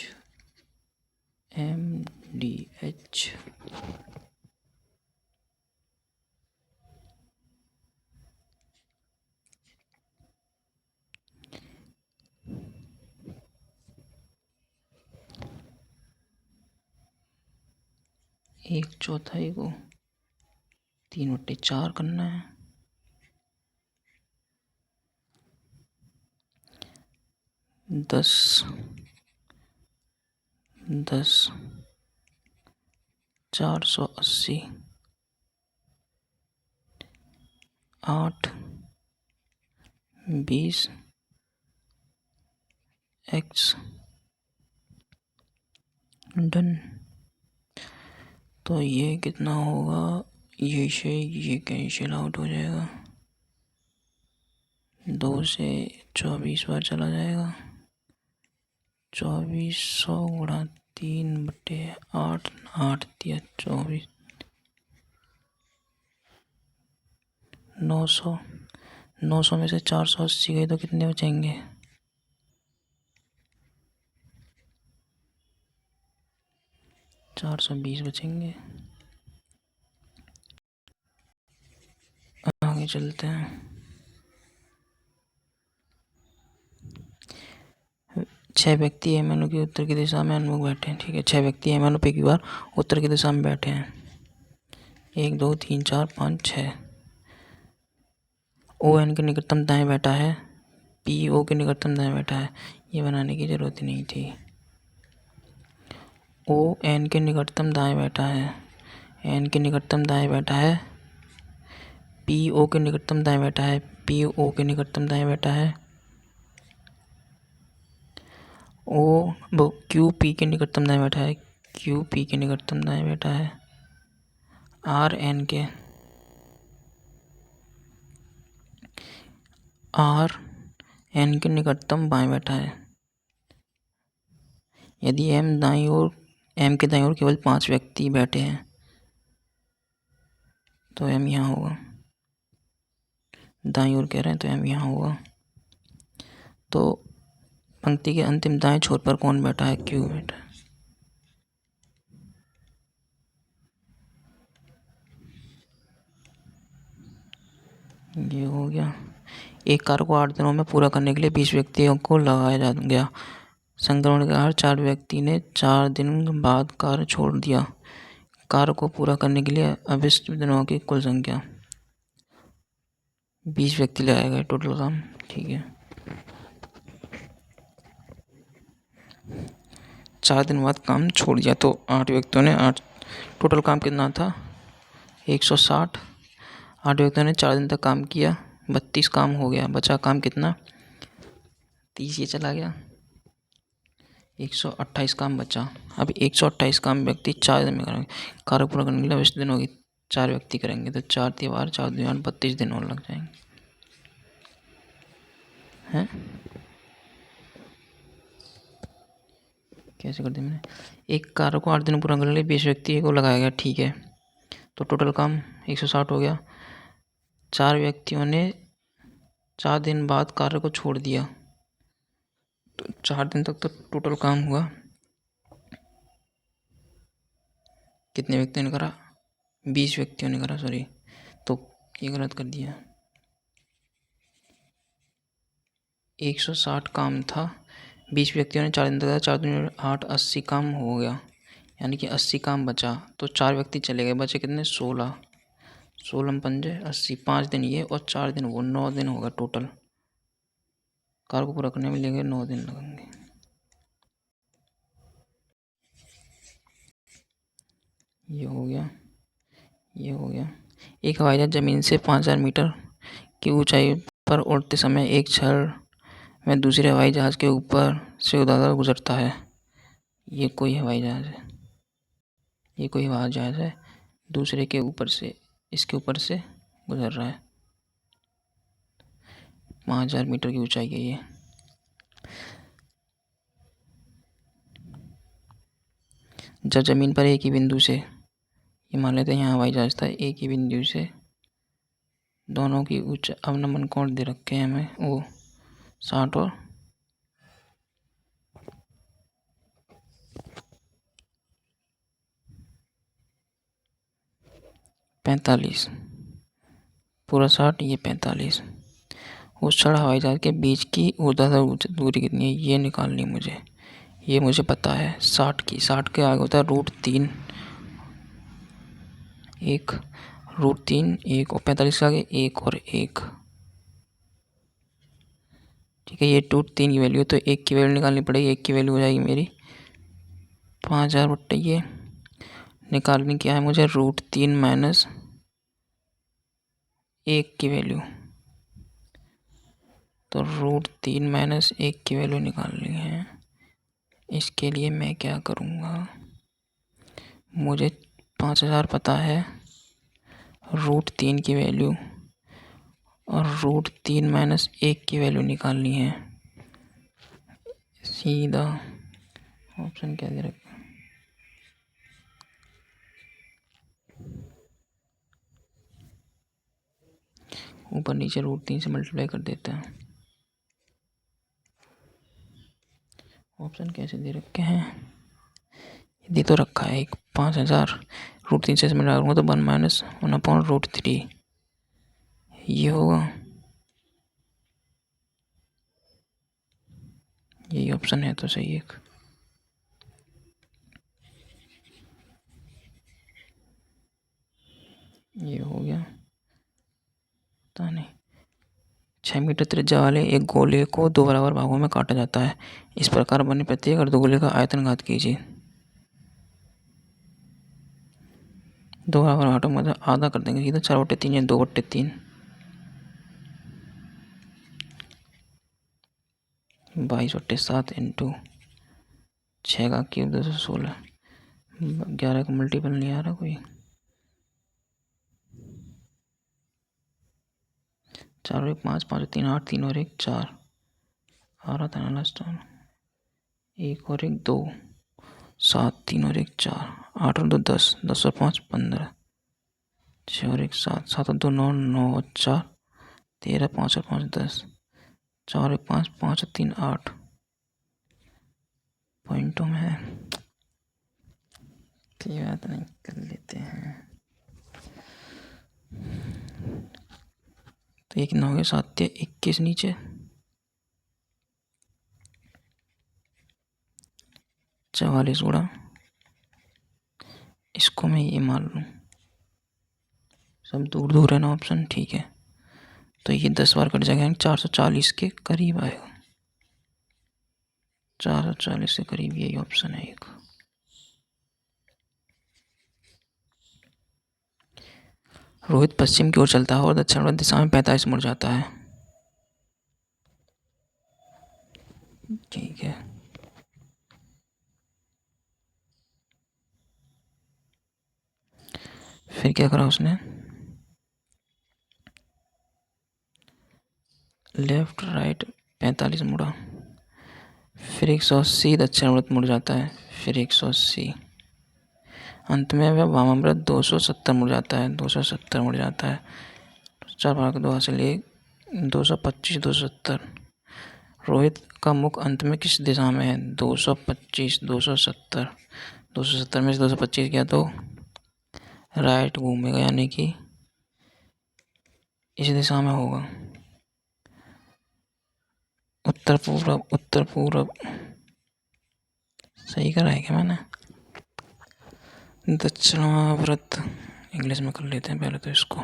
एक चौथाई को 3/4 करना है। 10 480 8 20 x डन। तो ये कितना होगा? ये कैंसिल आउट हो जाएगा, 2 से 24 बार चला जाएगा। 2400 गुणा 3/8 8 दिया 24 900। 900 में से 480 गए तो कितने बचेंगे? 420 बचेंगे। आगे चलते हैं। 6 व्यक्ति एमएनओ की उत्तर की दिशा में उन्मुख बैठे हैं, ठीक है। 6 व्यक्ति एमएनओ पे की बार उत्तर की दिशा में बैठे हैं। 1 2 3 4 5 6। ओ एन के निकटतम दाएं बैठा है, पी ओ के निकटतम दाएं बैठा है। ये बनाने की जरूरत नहीं थी। ओ एन के निकटतम दाएं बैठा है, एन के निकटतम दाएं बैठा है, पी ओ के निकटतम दाएं बैठा है, पी ओ के निकटतम दाएं बैठा है, क्यू पी के निकटतम दाएं बैठा है, क्यू पी के निकटतम दाएं बैठा है, आर एन के निकटतम बाएं बैठा है। यदि एम के दाईं ओर केवल 5 व्यक्ति बैठे हैं तो एम यहाँ होगा। दाईं ओर कह रहे हैं तो एम यहाँ होगा। तो पंक्ति के अंतिम दाएं छोर पर कौन बैठा है? क्यू बैठा है। ये हो गया। एक कार्य को 8 दिनों में पूरा करने के लिए 20 व्यक्तियों को लगाया जा गया। संक्रमण के कारण 4 व्यक्ति ने 4 दिन बाद कार्य छोड़ दिया। कार्य को पूरा करने के लिए अवशिष्ट दिनों की कुल संख्या। 20 व्यक्ति लगाए गए टोटल काम, ठीक है। 4 दिन बाद काम छोड़ दिया तो 8 व्यक्तियों ने 8 टोटल काम कितना था? 160। 8 व्यक्तियों ने 4 दिन तक काम किया, 32 काम हो गया। बचा काम कितना? 30 ये चला गया, 128 काम बचा। अब 128 काम व्यक्ति 4 दिन में करेंगे। कार्य पूरा करने के लिए अवशिष्ट दिन होगी 4 व्यक्ति करेंगे तो 4 त्योहार 4 दिन 32 दिन और लग जाएंगे, हैं? कैसे कर दिया मैंने? एक कार्य को 8 दिन पूरा करने के लिए 20 व्यक्ति को लगाया गया, ठीक है। तो टोटल काम 160 हो गया। 4 व्यक्तियों ने 4 दिन बाद कार्य को छोड़ दिया, तो 4 दिन तक तो टोटल काम हुआ। कितने व्यक्तियों ने करा? 20 व्यक्तियों ने करा, सॉरी, तो ये गलत कर दिया। 160 काम था, 20 व्यक्तियों ने 4 दिन तक करा, 4 दिन 8, 80 काम हो गया, यानी कि 80 काम बचा। तो 4 व्यक्ति चले गए, बचे कितने? 16। 16 पंजे 80, 5 दिन ये और 4 दिन वो, 9 दिन होगा टोटल। कार को पूरा करने में लेंगे 9 दिन लगेंगे। ये हो गया, ये हो गया। एक हवाई जहाज जमीन से 5000 मीटर की ऊंचाई पर उड़ते समय एक क्षण में दूसरे हवाई जहाज के ऊपर से उड़ाकर गुजरता है। ये कोई हवाई जहाज है, ये कोई हवाई जहाज है, दूसरे के ऊपर से, इसके ऊपर से गुजर रहा है। 5000 मीटर की ऊंचाई है ये। जब जमीन पर एक ही बिंदु से, ये मान लेते हैं यहाँ हवाई जहाज था, एक ही बिंदु से दोनों की ऊंचाई, अवनमन कोण दे रखे हैं हमें, वो 60 और 45, पूरा 60, ये 45। उस क्षण हवाई जहाज के बीच की ऊर्ध्वाधर दूरी कितनी है ये निकालनी मुझे, ये मुझे पता है 60 की। 60 के आगे होता है √3 1, √3 1, और 45 के आगे 1 और 1। ठीक है, ये √3 की वैल्यू है, तो 1 की वैल्यू निकालनी पड़ेगी। 1 की वैल्यू हो जाएगी मेरी 5000 बट्टे ये निकालनी क्या है मुझे, √3 माइनस 1 की वैल्यू, तो √3 माइनस 1 की वैल्यू निकालनी है। इसके लिए मैं क्या करूँगा, मुझे 5000 पता है, √3 की वैल्यू और √3 माइनस 1 की वैल्यू निकालनी है। सीधा ऑप्शन क्या दे रखा है, ऊपर नीचे √3 से मल्टीप्लाई कर देते हैं। ऑप्शन कैसे दे रखे हैं, दे तो रखा है एक 5000, √3 से मल्टीप्लाई करूँगा तो 1 माइनस 1/√3, ये होगा, यही ऑप्शन है तो सही एक। ये हो गया, पता नहीं। 6 मीटर त्रिज्या वाले एक गोले को 2 बराबर भागों में काटा जाता है। इस प्रकार बने प्रत्येक अर्धगोले का आयतन ज्ञात कीजिए। 2 बराबर घाटों में आधा कर देंगे सीधा, 4/3 या 2/3, 22/7 इंटू 6 का क्यूब 216, 11 का मल्टीपल नहीं आ रहा कोई, 4 और 1 5, 5 और 3 8, 3 और 1 4 आ रहा था ना लास्ट टाइम, 1 और 1 2 7, 3 और 1 4, 8 और 2 10, 10 और 5 15, 6 और 1 7, 7 और 2 9, 9 और 4 13, 5 और 5 10, 4 और 1 5, 5 और 3 8 पॉइंटों में है। की बात नहीं, कर लेते हैं। तो एक 9 के 7 21 नीचे, 44 गुणा, इसको मैं ये मान लूँ, सब दूर दूर है ना ऑप्शन, ठीक है, तो ये 10 बार कट जाएगा, 440 के करीब आएगा, 440 के करीब, यही ऑप्शन है एक। रोहित पश्चिम की ओर चलता है और दक्षिण दिशा में 45 मुड़ जाता है। ठीक है, फिर क्या करा उसने, लेफ्ट राइट 45 मुड़ा, फिर 180 दक्षिणावर्त मुड़ जाता है, फिर 180, अंत में वह वामाव्रत 270 मुड़ जाता है, 270 मुड़ जाता है, 4 भाग 2 हासिल 1, 225 270। रोहित का मुख अंत में किस दिशा में है? 225, 270। 270 में से 225 गया तो राइट घूमेगा, यानी कि इस दिशा में होगा। उत्तर पूर्व, उत्तर पूर्व सही करा है क्या मैंने? दक्षिणावर्त इंग्लिश में कर लेते हैं पहले तो इसको।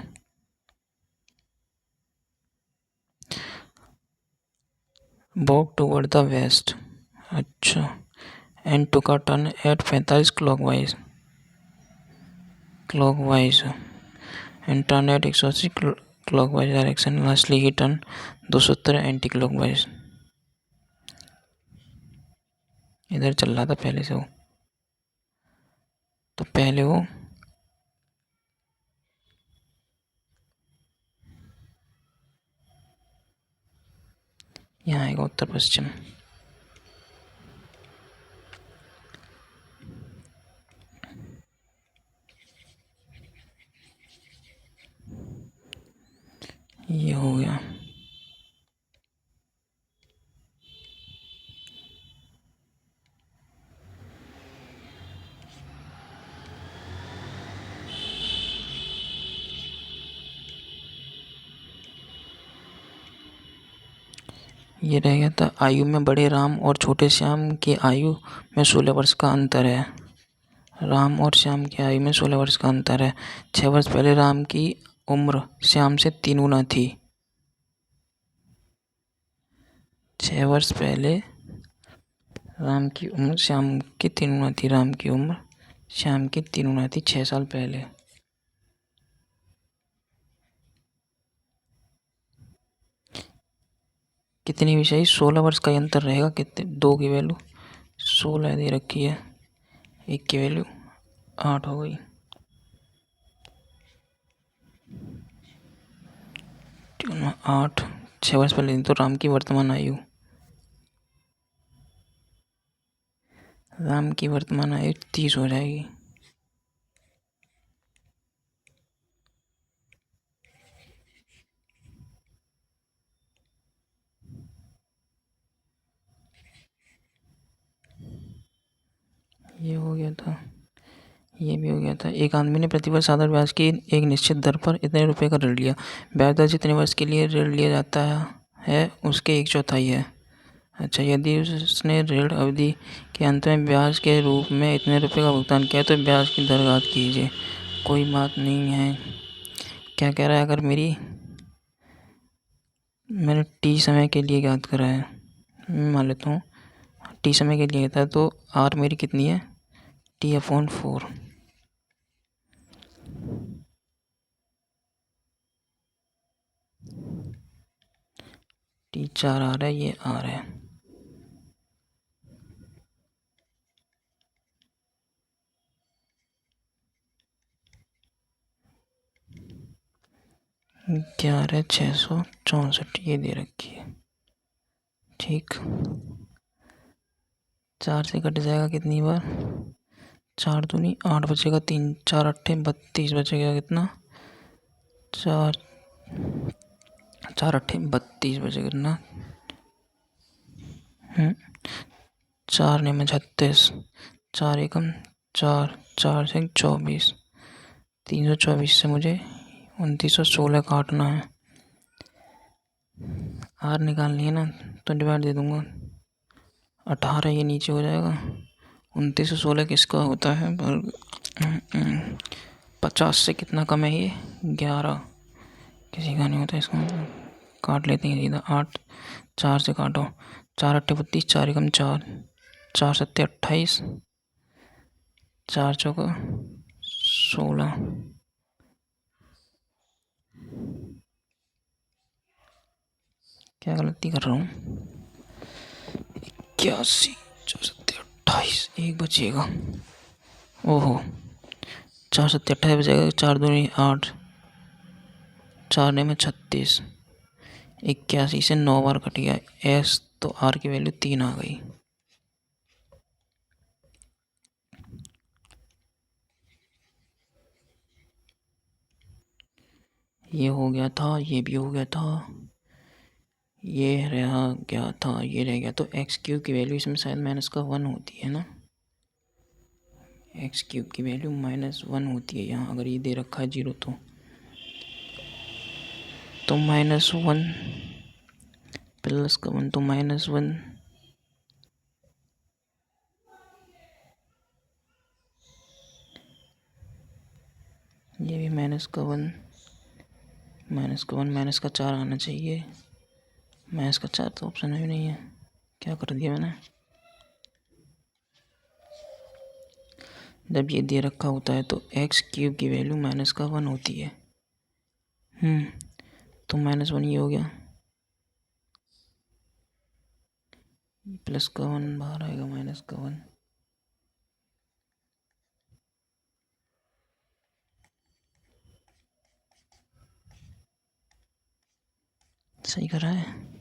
Walk toward the west. अच्छा। And took a turn at 45 clockwise and turn at 180 clockwise direction. Lastly he turn 270 anti clockwise. इधर चल रहा था पहले से वो, तो पहले वो यहाँ आएगा उत्तर पश्चिम। ये हो गया। ये रह गया था आयु में बड़े राम और छोटे श्याम की आयु में 16 वर्ष का अंतर है। राम और श्याम की आयु में 16 वर्ष का अंतर है। 6 वर्ष पहले राम की उम्र श्याम से 3 गुना थी। 6 वर्ष पहले राम की उम्र श्याम की 3 गुना थी। राम की उम्र श्याम की 3 गुना थी 6 साल पहले। कितनी विषय 16 वर्ष का अंतर रहेगा। कितने? 2 की वैल्यू 16 दे रखी है, 1 की वैल्यू 8 हो गई। 8। 6 वर्ष पहले तो राम की वर्तमान आयु, राम की वर्तमान आयु 30 हो जाएगी। ये हो गया था, ये भी हो गया था। एक आदमी ने प्रतिवर्ष साधारण ब्याज की एक निश्चित दर पर इतने रुपए का ऋण लिया। ब्याज दर जितने वर्ष के लिए ऋण लिया जाता है उसके 1/4 है। अच्छा, यदि उसने ऋण अवधि के अंत में ब्याज के रूप में इतने रुपए का भुगतान किया तो ब्याज की दर ज्ञात कीजिए। कोई बात नहीं है। क्या कह रहा है? अगर मैंने टी समय के लिए ज्ञात करा है, मैं मान लेता हूँ टी समय के लिए था, तो आर मेरी कितनी है? T/4। T4 आ रहा है, ये आ रहा है। ग्यारह 664 ये दे रखी है। ठीक, 4 से कट जाएगा कितनी बार? 4 दूनी 8 बचेगा, 3 4 8 32 बचेगा कितना? 4 4 8 32 बचेगा कितना? 4 में 36, 4 एकम 4, 4 से 24, 324 से मुझे 2916 काटना है। आर निकालनी है ना, तो डिवाइड दे दूंगा। 18 ये नीचे हो जाएगा। 2916 किसका होता है? 50 से कितना कम है ये? 11। किसी का नहीं होता इसका, काट लेते हैं सीधा। 8 4 से काटो, 4 8 32, 4 एकम 4, 4 7 28, 4 चौका 16। क्या गलती कर रहा हूँ? 81, 4 7 28, एक बचेगा। ओहो, 4 7 28 बचेगा। 4 दूनी 8, 4 में 36, 81 से 9 बार कट गया एस, तो आर की वैल्यू 3 आ गई। ये हो गया था, ये भी हो गया था, ये रहा क्या था, ये रह गया। तो एक्स क्यूब की वैल्यू इसमें शायद -1 होती है ना। एक्स क्यूब की वैल्यू -1 होती है यहाँ, अगर ये दे रखा है 0 तो -1 प्लस का 1 तो -1। ये भी -1 -1 आना चाहिए। -4 तो ऑप्शन में भी नहीं है, क्या कर दिया मैंने। जब ये दे रखा होता है तो एक्स क्यूब की वैल्यू -1 होती है। तो -1 ये हो गया, प्लस का 1 बाहर आएगा, -1। सही कर रहा है।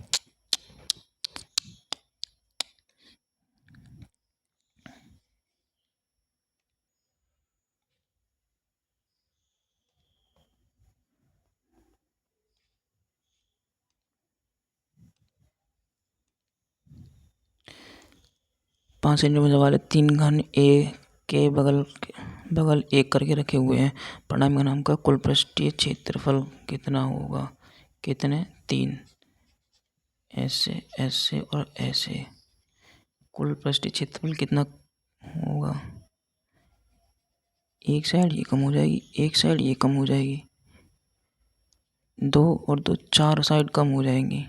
पाँच सेंटीमीटर वाले 3 घन ए के बगल एक करके रखे हुए हैं। परिणामी नाम का कुल पृष्ठीय क्षेत्रफल कितना होगा। कितने, 3। ऐसे ऐसे और ऐसे। कुल पृष्ठीय क्षेत्रफल कितना होगा। एक साइड ये कम हो जाएगी, एक साइड ये कम हो जाएगी, 2 और 2 4 साइड कम हो जाएंगी।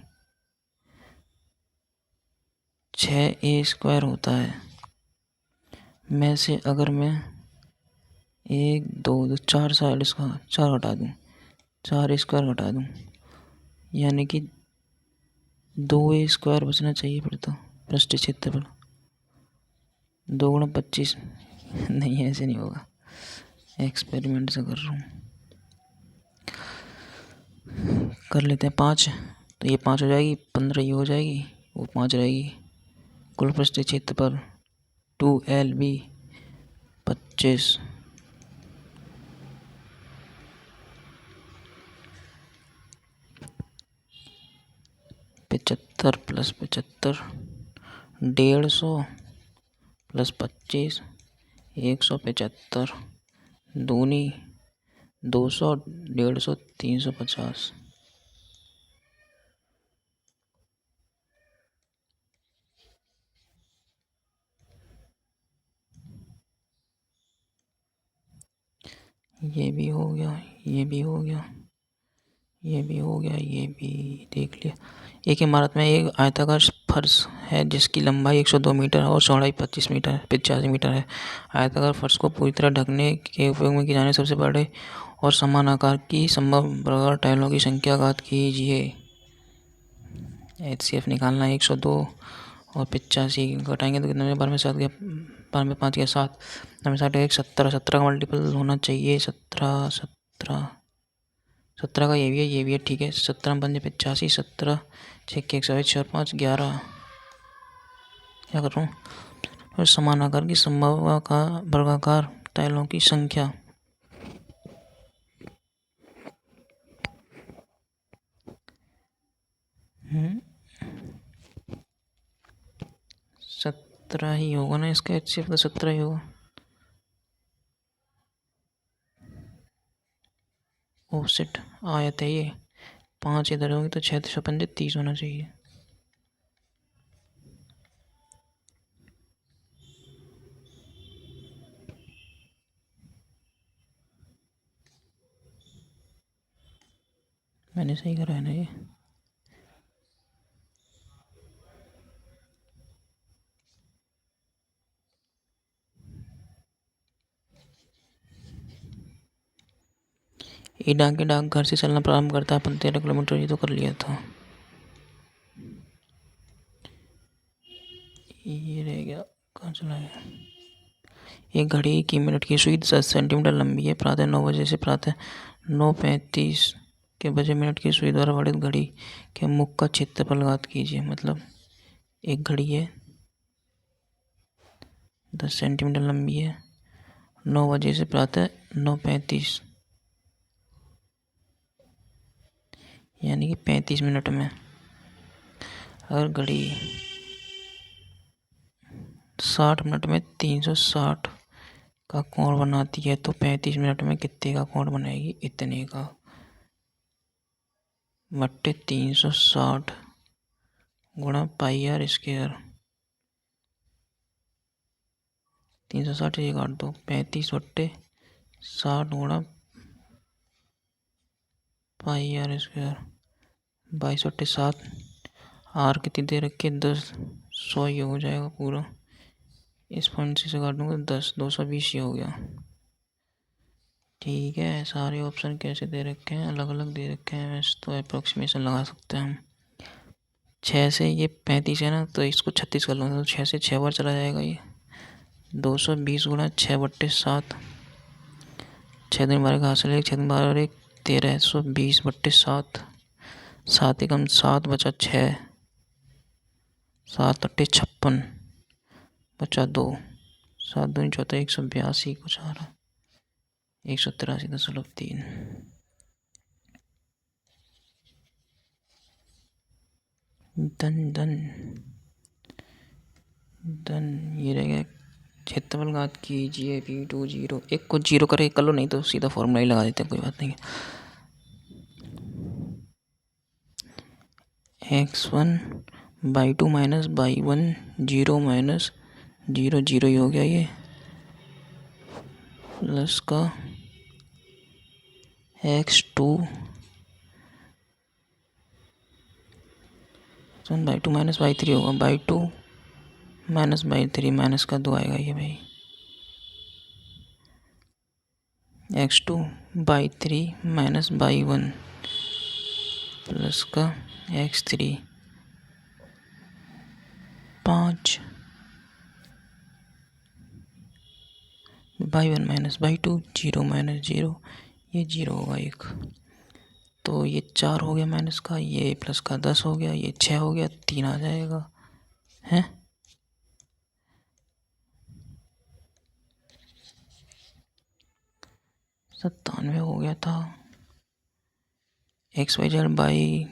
6a² होता है। में से अगर मैं 1 2 4 साइड इसका 4 हटा दूँ, 4 घटा दूँ, यानी कि 2a² बचना चाहिए फिर तो पृष्ठीय क्षेत्रफल। 2 गुणा 25 नहीं, ऐसे नहीं होगा, एक्सपेरिमेंट से कर रहा हूँ। कर लेते हैं 5, तो ये 5 हो जाएगी, 15 ये हो जाएगी, वो 5 रहेगी। कुल पृष्ठीय क्षेत्रफल 2LB 25। पचहत्तर प्लस 75, 150 प्लस 25, 175, दूनी 200, 150, 350। ये भी हो गया, ये भी हो गया, ये भी हो गया, ये भी देख लिया। एक इमारत में एक आयताकार फर्श है जिसकी लंबाई 102 मीटर और चौड़ाई 85 मीटर है। आयताकार फर्श को पूरी तरह ढकने के उपयोग में किए जाने सबसे बड़े और समान आकार की संभव वर्गाकार टाइलों की संख्या ज्ञात कीजिए। HCF निकालना है। 102 और 85 घटाएंगे तो कितने, 12 में 7 गया, 12 में 5 गया 7, 9 में 7 गया 17, 17 का मल्टीपल होना चाहिए 17, 17, 17 का ये भी है, ये भी है, ठीक है। 17 में 5 85, 17 6 के 122, 4 5 11। क्या कर रहा हूँ, और समान आकार की संभव वर्गाकार टाइलों की संख्या। हम्म, 17 ही होगा ना इसका, HCF तो 17 ही होगा। ऑफसेट आयत है ये, 5 इधर होंगे तो 6 6 5 30 होना चाहिए। मैंने सही करा है ना ये। ये डाक घर से चलना प्रारंभ करता है 13 किलोमीटर, ये तो कर लिया था। ये रह गया, कहाँ चला गया। एक घड़ी की मिनट की सुई 10 सेंटीमीटर लंबी है। प्रातः 9 बजे से प्रातः 9:35 के बजे मिनट की सुई द्वारा वर्णित घड़ी के मुख का क्षेत्रफल ज्ञात कीजिए। मतलब एक घड़ी है, 10 सेंटीमीटर लंबी है, 9 बजे से प्रातः 9:35, यानी कि 35 मिनट में अगर घड़ी 60 मिनट में 360 का कोण बनाती है तो 35 मिनट में कितने का कोण बनाएगी? इतने का बट्टे 360 गुणा पाई आर स्क्वायर। 360 ये काट दो, 35/60 गुणा पाई आर स्क्वायर 22/7। आर कितनी दे रखी है? 10। 100 ये हो जाएगा पूरा। इस पॉइंट से काटूंगा 10, 220 ये हो गया। ठीक है, सारे ऑप्शन कैसे दे रखे हैं? अलग अलग दे रखे हैं, वैसे तो अप्रोक्सीमेशन लगा सकते हैं हम। 6 से ये 35 है ना, तो इसको 36 कर लूँगा तो 6 से 6 बार चला जाएगा ये। 220 गुणा 6/7। 6 दिन 12 का हासिल है, 6 दिन 12 और 1 1320/7। 7 एकम 7 बचा 6, 7/56 बचा 2, 7 दूनी 14, 182 कुछ आ रहा, 183.3। Done done done. ये रह गया क्षेत्रफल घात कीजिए P20। एक को 0 करके कर लो, नहीं तो सीधा फॉर्मूला ही लगा देते हैं, कोई बात नहीं। x1/2 माइनस y1 0 माइनस 0 0 ही हो गया ये, प्लस का x2 1/2 माइनस y3 होगा, y2 माइनस y3 माइनस का 2 आएगा ये भाई, x2/3 माइनस y1 प्लस का x3 5 y1 minus y2 0 minus 0, ये 0 होगा एक, तो ये 4 हो गया माइनस का, ये प्लस का 10 हो गया, ये 6 हो गया, 3 आ जाएगा है। 97 हो गया था। XYZ बाई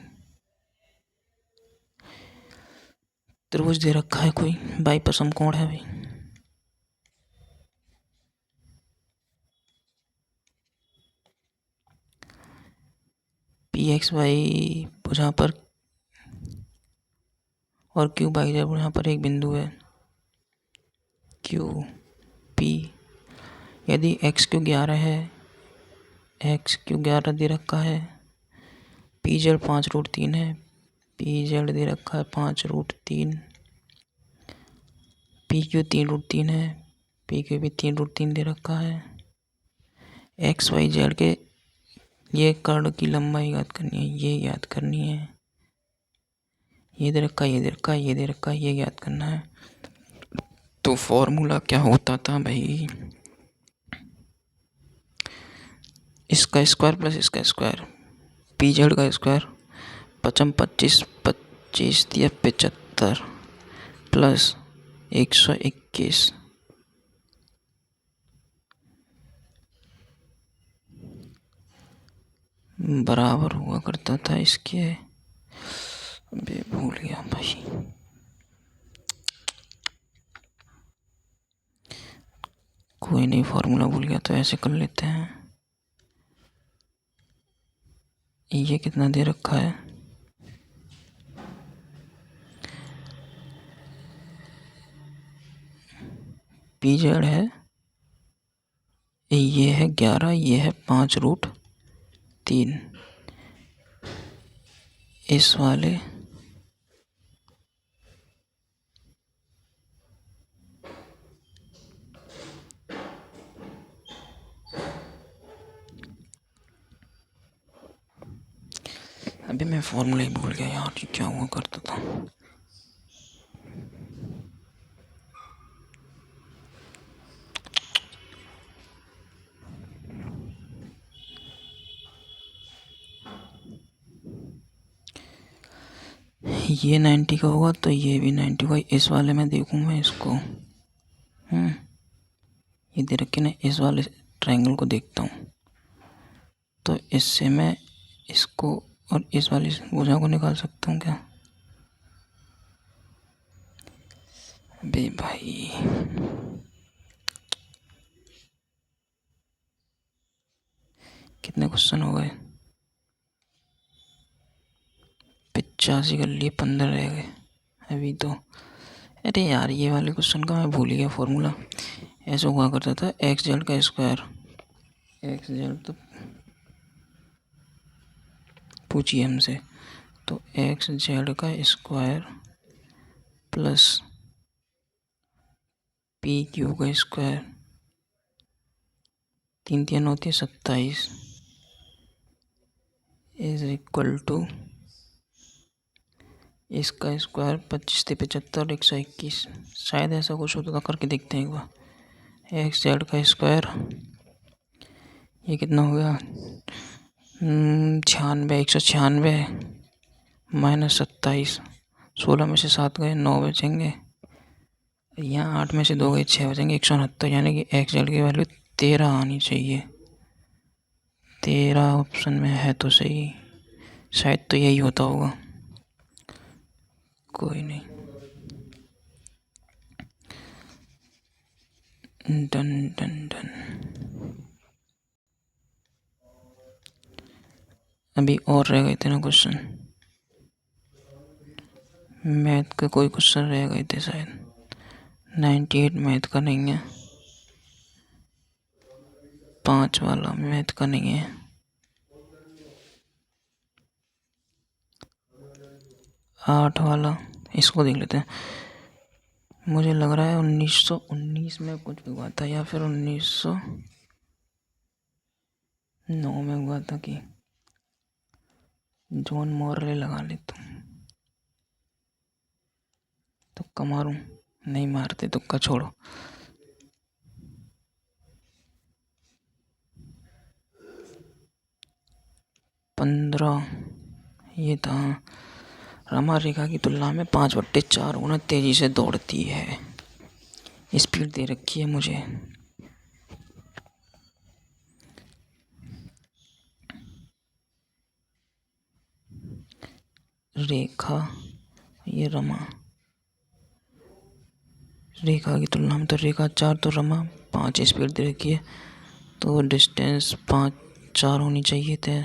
त्रिभुज दे रखा है कोई, बाई पर समकोण है भाई। PXY जहाँ पर और QYZ यहाँ पर एक बिंदु है QP। यदि XQ 11 है, XQ 11 दे रखा है, PZ 5√3 है, PZ दे रखा है 5√3, PQ 3√3 है, PQ भी 3√3 दे रखा है। XYZ के ये कर्ण की लंबाई याद करनी है, ये याद करनी है, ये दे रखा है, ये दे रखा है, ये दे रखा है, ये याद करना है। तो फॉर्मूला क्या होता था भाई? इसका स्क्वायर प्लस इसका स्क्वायर, PZ का स्क्वायर 25 25 दिया 75 प्लस 121 बराबर हुआ करता था इसके, अबे भूल गया भाई, कोई नहीं, फॉर्मूला भूल गया तो ऐसे कर लेते हैं। ये कितना दे रखा है? PZ है, ये है 11, ये है 5√3। इस वाले अभी मैं फॉर्मूला ही भूल गया यार, ये क्या हुआ करता था। ये 90 का होगा तो ये भी 90 का। इस वाले में देखूंगा इसको, ये दे रखे ना, इस वाले ट्रायंगल को देखता हूँ, तो इससे मैं इसको और इस वाली भुजा को निकाल सकता हूँ क्या? बे भाई कितने क्वेश्चन हो गए? 85 कर लिए, 15 रह गए अभी तो। अरे यार ये वाले क्वेश्चन का मैं भूल गया फॉर्मूला। ऐसा हुआ करता था, एक्स जेड का स्क्वायर, एक्स जेड तो पूछिए हमसे, तो एक्स जेड का स्क्वायर प्लस पी क्यू का स्क्वायर, 3 3 होती है 27, इज इक्वल टू इसका स्क्वायर 25 से 75 121, शायद ऐसा कुछ होता था, करके देखते हैं एक बार। एक्स जेड का स्क्वायर ये कितना हो गया, 96, 196 माइनस 27, 16 में से 7 गए, 9 बचेंगे, यहाँ 8 में से 2 गए, 6 बचेंगे, 169, यानी कि एक्स जेड की वैल्यू 13 आनी चाहिए। 13 ऑप्शन में है तो सही, शायद तो यही होता होगा, कोई नहीं। Done done done. अभी और रह गए थे ना क्वेश्चन, मैथ का कोई क्वेश्चन रह गए थे शायद। 98 मैथ का नहीं है, 5 वाला मैथ का नहीं है, 8 वाला इसको देख लेते हैं। मुझे लग रहा है 1919 में कुछ हुआ था, या फिर 1909 में हुआ था कि जॉन मॉर्ले लगा ले तुक्का मारूं? नहीं मारते तुक्का, छोड़ो। पंद्रह ये था, रमा रेखा की तुलना में 5/4 गुना तेजी से दौड़ती है। स्पीड दे रखी है मुझे। रेखा, ये रमा, रेखा की तुलना में तो रेखा 4 तो रमा 5 स्पीड दे रखी है, तो डिस्टेंस 5-4 होनी चाहिए थे।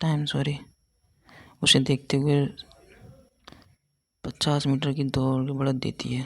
टाइम सॉरी, उसे देखते हुए 50 मीटर की दौड़ की बढ़त देती है।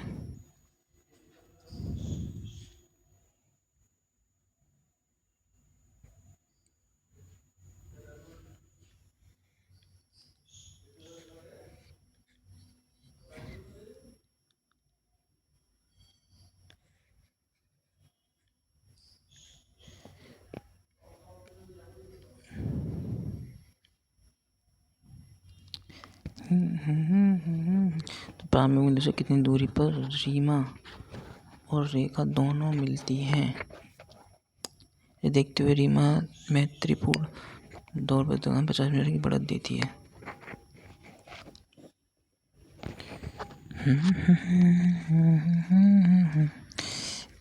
तो प्रारंभिक बिंदु से कितनी दूरी पर रीमा और रेखा दोनों मिलती हैं? ये देखते हुए रीमा मैत्रीपूर्ण दौड़ पर 50 मीटर की बढ़त देती है।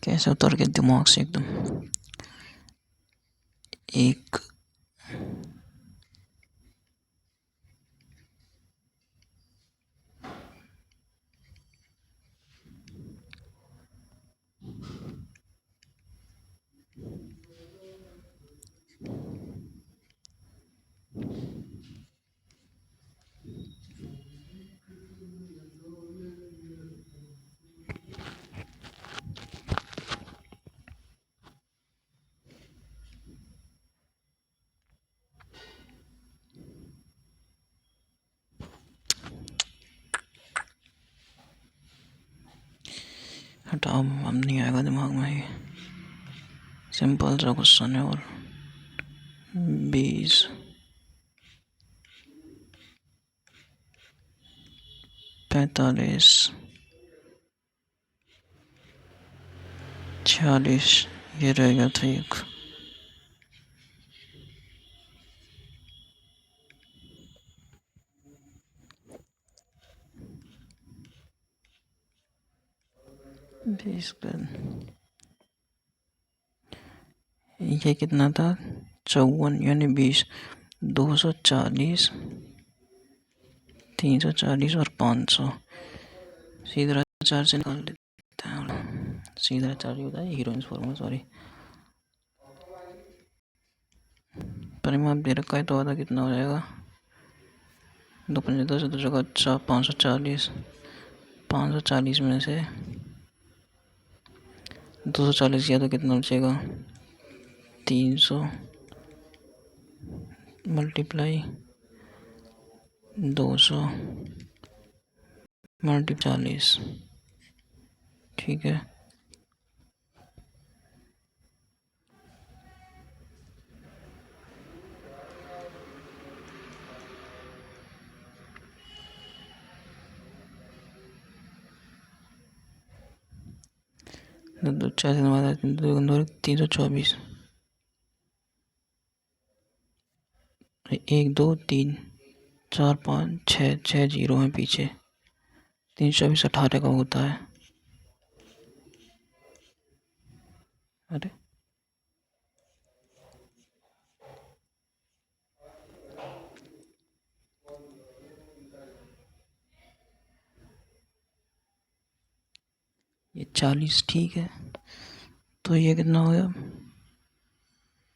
कैसे उतर के दिमाग से एकदम। एक हटाओ, अब नहीं आएगा दिमाग में, ये सिंपल सा क्वेश्चन है। और 20 45 46 ये रह गया था एक। ये कितना था, 54 यानी 20, 240, 340 और 500 सीधा 4 से निकाल देते हैं। सीधा 4 ही होता है हीरोइंस फॉर्मूला, सॉरी। परिमाप दे रखा है तो आधा कितना हो जाएगा? 2 5 10 दो जगह 540। 540 में से 240 किया तो कितना बचेगा? 300 मल्टीप्लाई 200 मल्टीप्लाई 40। ठीक है, दो 324। 1 2 3 4 5 6 जीरो हैं पीछे। 324 18 का होता है। अरे ये 40, ठीक है। तो ये कितना हो गया?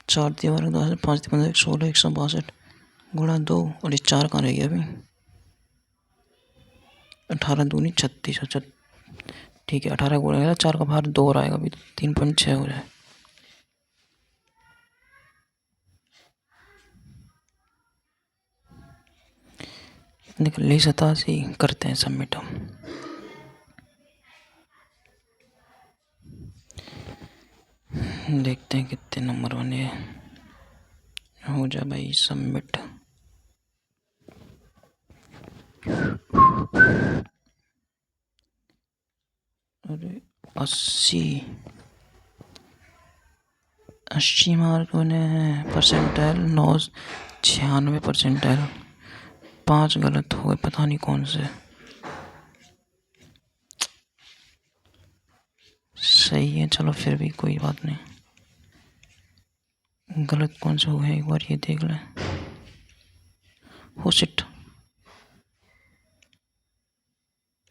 4 × 12 5 × 15 16 162 गुणा 2 और ये 4 कहाँ रह गया अभी? 18 दूनी 36। अच्छा ठीक है, 18 गुणा 4 का बाहर 2 और आएगा अभी, 3.6 हो जाए। निकल ली 87। करते हैं सबमिट हम। देखते हैं कितने नंबर बने। हो जा भाई सबमिट। अरे 80 मार्क बने हैं। Percentile 96 percentile. 5 गलत हो गए, पता नहीं कौन से। सही है, चलो फिर भी कोई बात नहीं। गलत कौन से हुए हैं एक बार ये देख लें। हो शिट,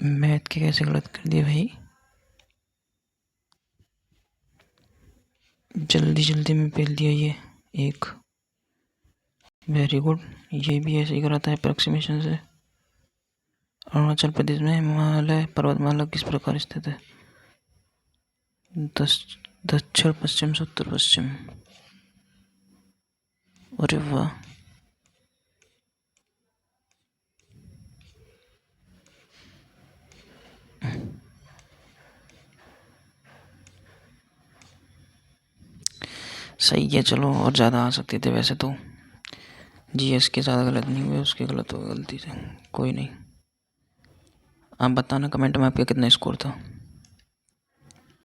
मैथ के कैसे गलत कर दिए भाई? जल्दी जल्दी में पेल दिया ये एक। वेरी गुड, ये भी ऐसे ही कराता है अप्रोक्सीमेशन से। अरुणाचल प्रदेश में हिमालय पर्वतमाला किस प्रकार स्थित है? दक्षिण पश्चिम से उत्तर पश्चिम। अरे वाह, सही है। चलो, और ज़्यादा आ सकते थे वैसे तो। जीएस के ज़्यादा गलत नहीं हुए, उसके गलत हो गए गलती से। कोई नहीं, आप बताना कमेंट में आपका कितना स्कोर था।